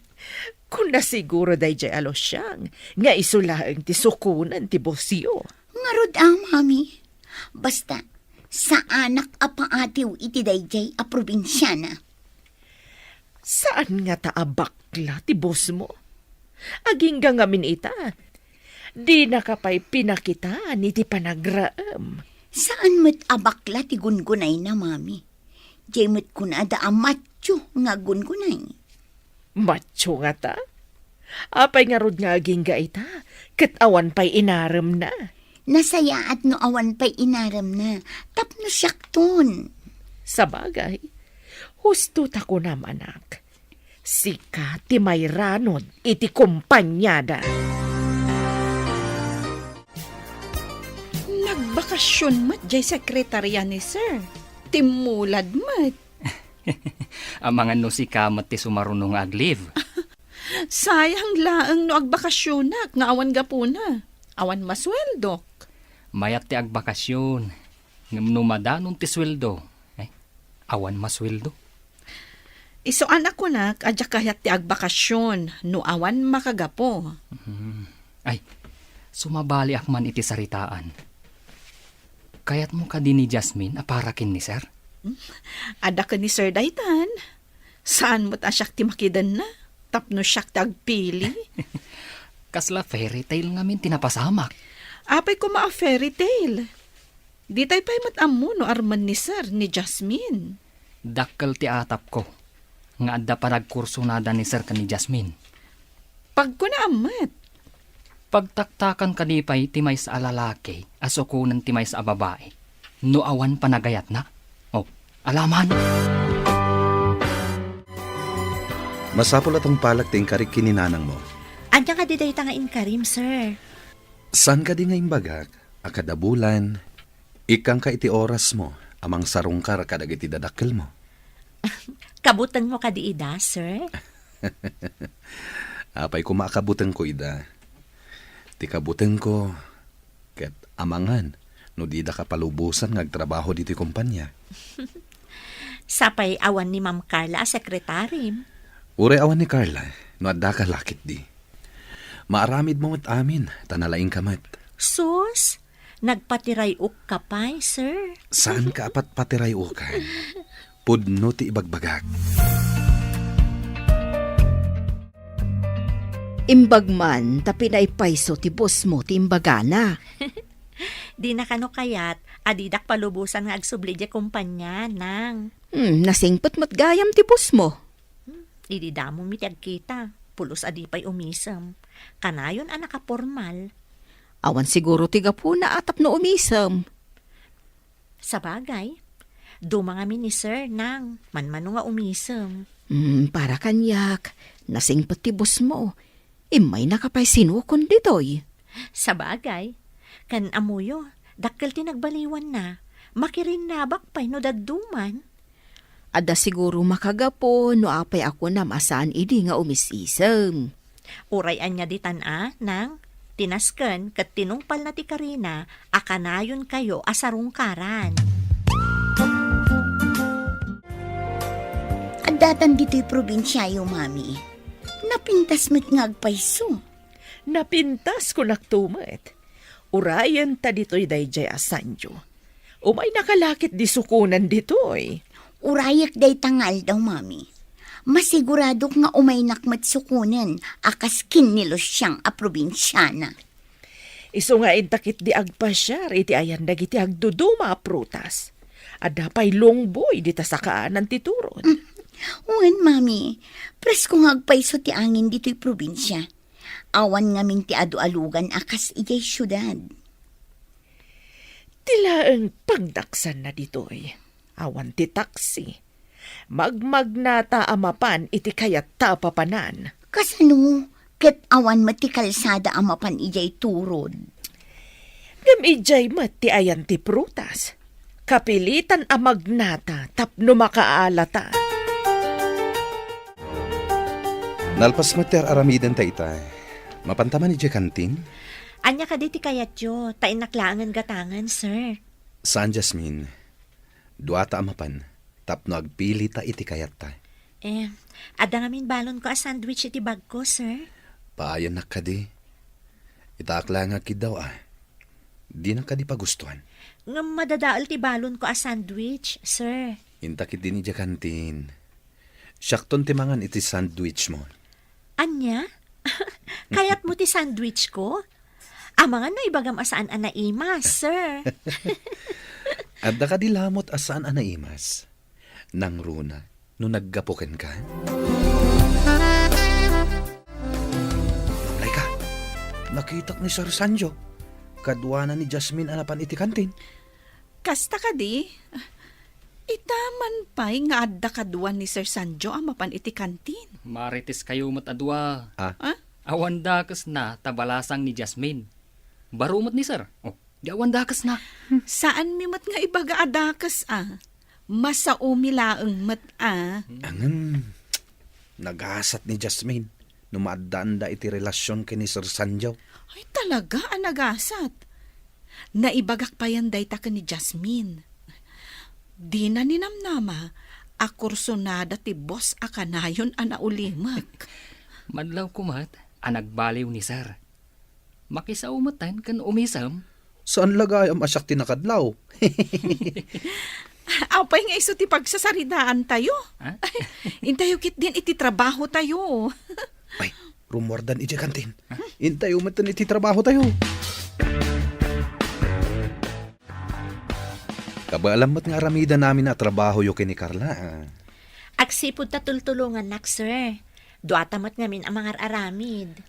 Kung nasiguro day jay alosyang, nga isulaang ti sukunan ti bosyo. Ngarod mami. Basta, sa anak apaatiw iti dayjay a probinsyana. Saan nga taabakla ti boss mo? Aging gangamin ita. Di nakapay pinakitaan iti panagraam. Saan mo't abakla ti gungunay na mami? Jay mo't kunada a macho nga gungunay. Macho nga ta? Apay nga rod nga aging ga ita, kat awan pa'y inaram na. Nasaya at no awan pa'y inaram na, tapno siyakton. Sa bagay, husto ta ko naman anak. Sika ti may ranod iti kumpanyada. Nagbakasyon mat jay sekretarya ni sir. Timulad mat. Ang mga no si kamat ti sumarunong aglive. Sayang laang no agbakasyonak nga awan gapuna. Awan masweldok. Mayat ti agbakasyon, ngam numadanon ti sweldo. Awan masweldo. Iso anak ko nak, adya kayat ti agbakasyon, no awan makagapo. Ay, sumabali akman iti saritaan. Kayat mo ka din ni Jasmine aparakin ni sir? Ada ka ni Sir Daytan. Saan mo ta siyak ti makidan na? Tapno siyak ti agpili. Kasla fairy tale ngamin tinapasamak. Apay ko maa fairy tale. Di tayo pa'y matamu no arman ni Sir ni Jasmine. Dakkel ti atap ko. Nga adda pa nagkurso nada ni Sir ka ni Jasmine. Pag ko na amat. Pagtaktakan kanipay timay sa alalaki, asukunan timay sa babae. No awan panagayat na. Oh, alaman. Masapol atong palag ting karik kininanang mo. Anya ka di day nga inkarim, sir. San ka di nga imbagak, akada bulan, ikang ka iti oras mo, amang sarungkar kadag iti dadakkel mo. Kabutan mo ka di ida, sir. Apay kumakabutan ko ida. Ti kabutan ko, ket amangan, no di da kapalubusan ngagtrabaho diti kumpanya. Sapay awan ni Ma'am Carla a sekretary. Ure awan ni Carla, no adda ka lakit di. Maaramid mo at amin, tanalaing kamat. Sus, nagpatiray ka pa'y, sir. Saan ka apat patiray ukan? Pudno ti ibagbagak. Imbagman, tapi na ipaiso ti boss mo ti imbagana. Di na kano kayat, adidak palubusan nga agsubli di kumpanya, nang. Nasingpot mat gayam ti boss mo. Ididamo mitag kita, pulos adipay umisam. Kanayon anak ka formal. Awan siguro ti gapuna atap no umisam. Sa bagay, dumangami ni sir, nang, manmano nga umisam. Para kanyak, nasingpot ti boss mo. Imay nakapay sinukon ditoy. Sa bagay, kan amuyo, dakkel ti nagbaliwan na, makirin nabak pa'y no dadduman. Ada siguro makagapo no apay ako na masaan idi nga umisisam. Urayan niya ditan nang, tinasken kat tinungpal na ti Karina, akanayon kayo asarungkaran. At datan dito'y probinsyayo, mami. Napintas mo't ngagpaiso. Napintas ko naktumet. Urayan ta dito'y dayjay asanjo. Umay nakalakit di sukunan dito'y. Urayak day tangal daw, mami. Masigurado nga umay nakmat sukunan akas kinilos siyang a probinsyana. Iso nga intakit di agpasyar, iti ayan dagiti agduduma a prutas. Adapay longboy di ta sa kaanan ti turod. Uwan, mami. Presko nga agpaiso ti angin dito'y probinsya. Awan ngamin ti adu-alugan akas ijay syudad. Tila ang pagdaksan na dito'y. Awan ti taksi. Magmagnata amapan iti kayat tapapanan. Kasano, ket awan mati kalsada amapan ijay turod. Ngam ijay ti ayan ti prutas. Kapilitan a magnata tapno makaalata. Nalpas mater aramidan ta itay. Mapantaman ni kantin? Anya ka diti kayat yo, tain naklangan gatangan, sir. Saan, Jasmine? Duata amapan. Tapno agpili ta iti kayat ta. Ada ngamin balon ko a sandwich iti bag ko, sir. Paayan na ka di. Itakla nga kid daw Di na ka di pagustuhan. Nga madadaal ti balon ko a sandwich, sir. Intakit din ni kantin. Syakton timangan iti sandwich mo. Anya? Kayat mo ti sandwich ko? Amangan no ibagam asaan anaimas, sir. Adda ka di lamot asaan anaimas. Nang runa, no naggapuken ka. Namlay ka, nakitak ni Sir Sanjo. Kadwa na ni Jasmine anapan iti kantin. Kasta ka di? Itaman pa'y nga adda kaduan ni Sir Sanjo amapan iti kantin. Marites kayo matadwa. Ah? Awan dakas na tabalasang ni Jasmine. Barumot ni sir. Di awan dakas na. Saan mi mat nga ibaga adakas Masaumilaeng mat Angan, nagasat ni Jasmine. Numaadanda iti relasyon kay ni Sir Sanjo. Ay talaga anagasat. Naibagak pa yan day ta ka ni Jasmine. Di na ninamnama, akursonada ti boss akanayon anaulimak. Madlaw kumat, anagbaliw ni sir. Makisaumatan kan umisam. Saan lagay ang asyak tinakadlaw? Apay nga iso ti pagsasaridaan tayo. Ha? Intayo kit din iti trabaho tayo. Ay, rumordan iti kantin. Intayo matan iti trabaho tayo. Kabaalam nga aramida namin na trabaho yo kay ni Carla. Agsipod ta tultulungan nak, sir. Duatamat ngamin ang mga aramid.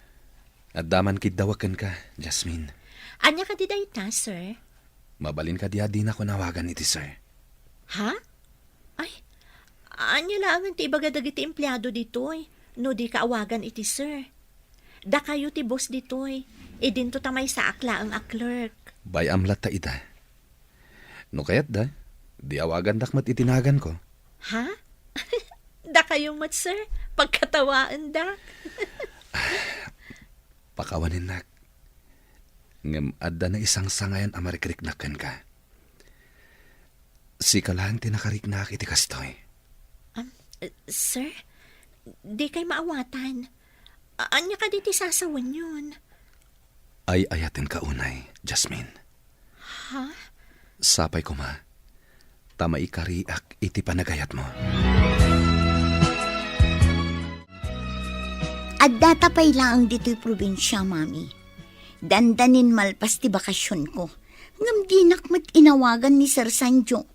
At daman kidawakan ka, Jasmine. Anya ka di dayta, sir? Mabalin ka di na ko nawagan iti sir. Ha? Ay, anya lang ti ibagadag iti empleyado ditoy. No di kaawagan iti sir. Da kayo ti boss ditoy. Idinto tamay sa akla ang clerk. Bayamlat ta ita. No kayat da, di awagan dakmat itinagan ko. Ha? Da kayo mat, sir? Pagkatawaan da? Pakawanin nak. Ngam adda na isang sangayan amarikiriknakan ka. Si kalang tinakariknak iti kastoy. Sir? Di kay maawatan. Anya ka diti sasawan yun? Ay ayatin ka unay, Jasmine. Ha? Sapay ko ma. Tama ikariak iti panagayat mo. At datapay lang dito'y probinsya, mami. Dandanin malpas ti bakasyon ko. Ngam di nakmat inawagan ni Sir Sanjo.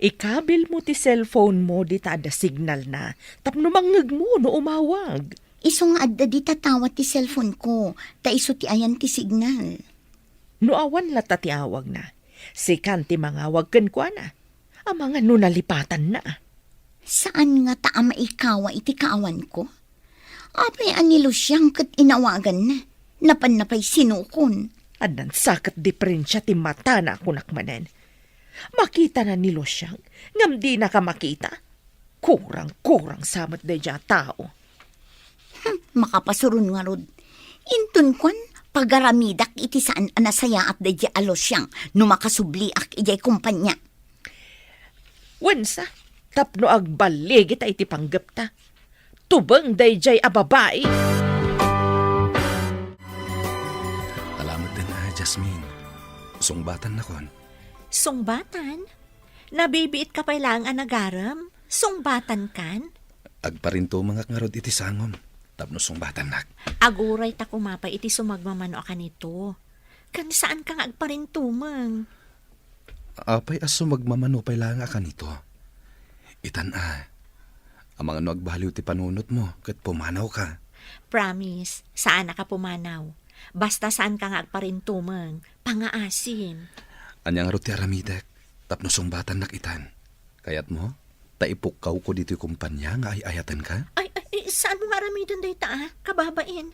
Ikabil mo ti cellphone mo di ta ada signal na. Tapno mangag mo no umawag. Isong adda di tatawat ti cellphone ko. Ta iso ti ayan ti signal. No awan lata ti awag na. Sikan ti mangawag ken kwa na. Ang mga no nalipatan na. Saan nga ta maikawa iti kaawan ko? Apay anilo siyang kat inawagan na. Napan-napay sinukon. Adan sakat diferensya ti mata na kunak manen. Makita na nilo siyang, ngam di na ka makita. Kurang-kurang samat da dya tao. Makapasurun nga rod. Intun kwan, pagaramidak iti saan anasaya at da dya alos siyang numakasubli ak ijay kumpanya. Wensa, tapno agbalig ita iti panggap ta. Tubang da dya ababae. Jasmine. Sungbatan na kon. Sungbatan? Nabibiit ka pa lang ang nagaram? Sungbatan kan? Agparinto mga ngarod iti sangom. Tapno sungbatan nak. Aguray ta kumapay iti sumagmamano ka nito. Kan saan ka nga agparintumang? Apay aso magmamanupay lang ka nito. Itan ang mga nagbaliw ti panunot mo kat pumanaw ka. Promise, saan na ka pumanaw? Basta saan ka nga agparintumang, pangaasin. Anyang roti aramidek, tapno sungbatan nakitan. Kayat mo, taipukaw ko dito yung kumpanya nga ay ayatan ka? Ay, saan mo nga ramidan day ta, kababain?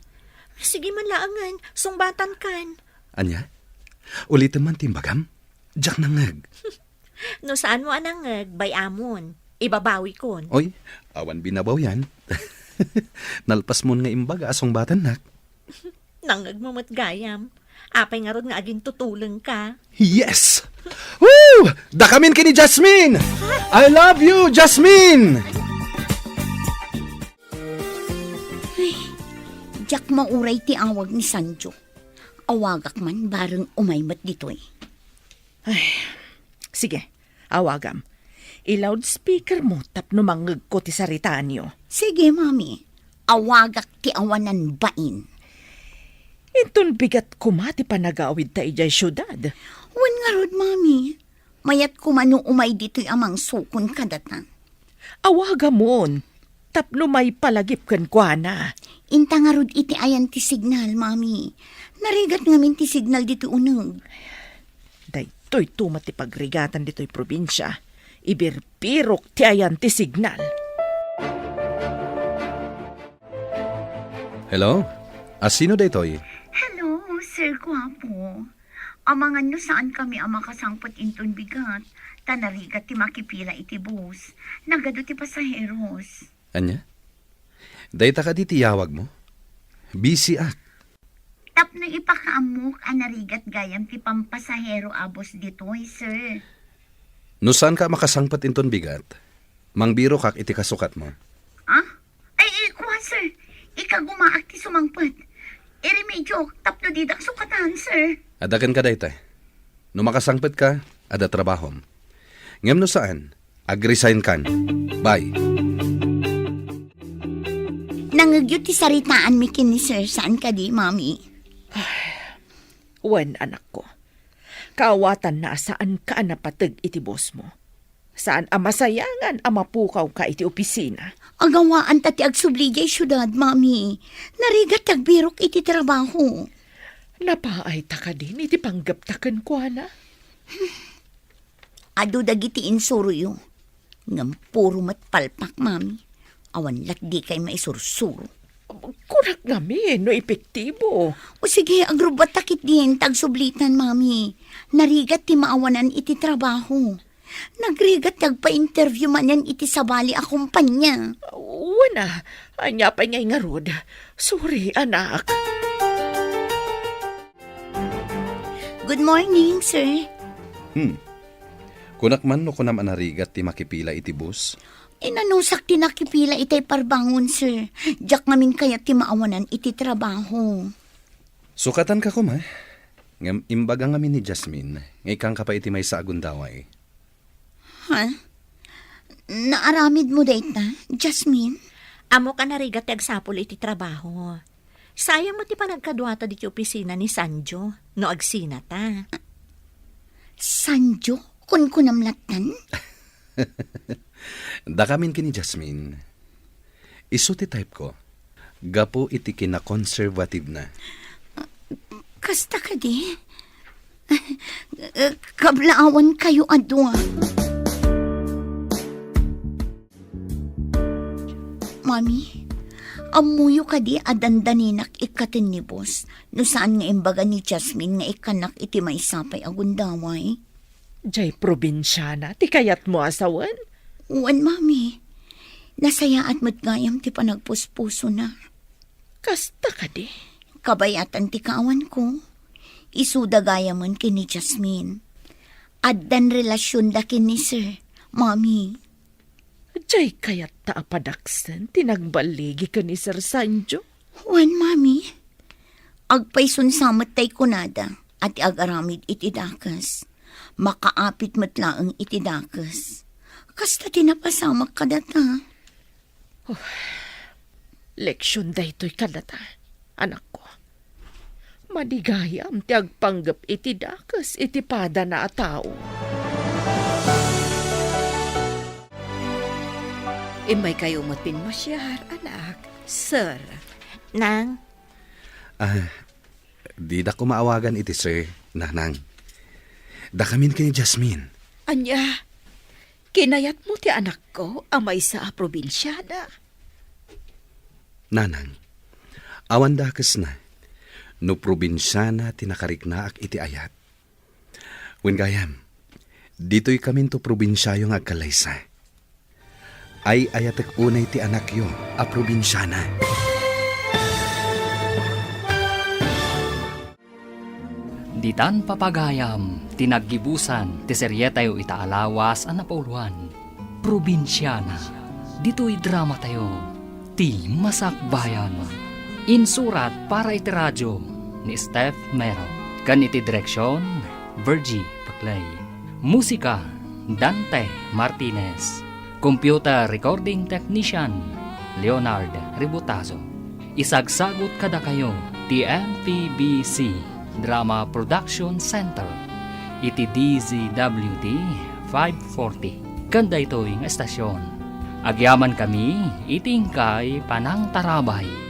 Sige man laangan, sungbatan kan. Anya? Ulitin man timbagam? Diyak nangag. No saan mo anangag, bayamon. Ibabawi kon. Oy, awan binabaw yan. Nalpas mo nga imbaga asong batan nak. Nangag mo matgayam. Apay nga ron nga aging tutulong ka. Yes! Woo! Dakamin kini Jasmine! I love you, Jasmine! Jack mauray ti awag ni Sanjo. Awagak man bareng umaymat ditoy. Sige, awagam. I-loudspeaker mo tapno mangag ko ti sarita niyo. Sige, mami. Awagak ti awanan bain. Inton bigat kumati pa nagawid ta ijay syudad. Wan nga rod, mami. Mayat kumano umay dito'y amang sukon kadatan. Awagamon. Tapno may palagip kan kwa na. Inta nga rod iti ayan ti signal, mami. Narigat ngamin ti signal dito uneg. Daytoy tumati pagrigatan dito'y probinsya. Ibirpirok ti ayan ti signal. Hello? Sino daytoy? Hello, Sir Guapo. Amangan no saan kami ang makasangpot inton bigat. Tanarigat ti makipila iti bus. Nagado ti pasaheros. Anya? Dayta ka di tiyawag mo? Busy ak. Tapno ipakaamok ang narigat gayam ti pampasahero abos ditoy, sir. No saan ka makasangpat inton bigat? Mangbiro kak iti kasukat mo. Ah? Ay, kuha, sir. Ikagumaak ti sumangpot. Iremedyo, tapno didak sukatan, sir. Adakan ka dayta. No makasangpat ka, ada trabahom. Ngem no saan? Ag-resign kan. Bye. Nangagyo ti saritaan mi kini, sir. Saan ka di, mami? Wen, anak ko. Kaawatan na saan ka napatag iti boss mo. Saan amasayangan amapukaw ka iti opisina. Agawaan ta ti agsubligay syudad, mami. Narigat tagbirok iti trabaho. Napaay ta ka din iti panggaptakan ko na. Ado dagiti insuruyo. Ngam puro matpalpak, mami. Awan di kay maisursuro. Kurak ngamin, no epektibo. O sige, agrubat takit din, tagsublitan, mami. Narigat ti maawanan iti trabaho. Nagrigat tagpa-interview man yan iti sabali a kumpanya. Wana, anya pa ngay nga rod. Sorry, anak. Good morning, sir. Kunak man no kunam anarigat ti makipila iti bus. Inanusak ti nakipila itay parbangon, sir. Diyak ngamin kaya ti maawanan iti trabaho. Sukatan ka kuma. Ngam imbaga ngamin ni Jasmine. Ngay kang kapa iti may sa agundaway. Ha? Naaramid mo dayta, Jasmine? Amo ka narigat agsapol iti trabaho. Sayang mo ti panagkadwata di ti opisina ni Sanjo, no agsina ta. Sanjo? Kun kunamlatan? Dakamin kini Jasmine. Isu ti type ko. Gapo iti kina-conservative na. Kasta ka di? Kablaawan kayo adwa. Mami, amuyo ka di adandaninak ikatin ni boss. No saan nga imbaga ni Jasmine nga ikanak iti maisapay agundaway? Jay probinsyana, ti kayat mo asawan? Uwan, mami. Nasayaat mo't gayam ti panagpuspuso na. Kasta ka di? Kabayatan ti kaawan ko. Isuda gayamon kini Jasmine. Addan relasyon da kini sir, mami. Jay kayat ta apadaksan, tinagbaligi ka ni Sir Sanjo? Uwan, mami. Agpay sunsamat tay kunada. at agaramid iti dakas. Makaapit matlaang iti dakas. Kasta tinapasamak ka data. Leksyon daytoy kadata, anak ko. Madigayam ti agpanggap iti dakas iti pada na a tao. Imay kayo matpinmasyar, anak. Sir, Nang, Di da ko maawagan iti sir, nanang. Da kamin kay Jasmine. anya, kinayat mo ti anak ko amay sa probinsyana. Nanang, awan dakas na. No probinsyana tinakariknaak iti ayat. Wen gayam, dito'y kamin to probinsyayong agkalaysa. Ay ayatek unay ti anak yo, a probinsyana. Ditan papagayam, tinaggibusan, ti serye tayo itaalawas ang napauluan. Probinsyana, dito'y drama tayo, ti Masakbayan. Insurat para iti radyo ni Steph Mero. Kan iti direksyon, Virgie Paclay. Musika, Dante Martinez. Computer Recording Technician, Leonard Ributazo. Isagsagot kada kayo, ti MPBC Drama Production Center. Iti DZWD 540. Kanda ito yung estasyon. Agyaman kami, iting kay Panang Tarabay.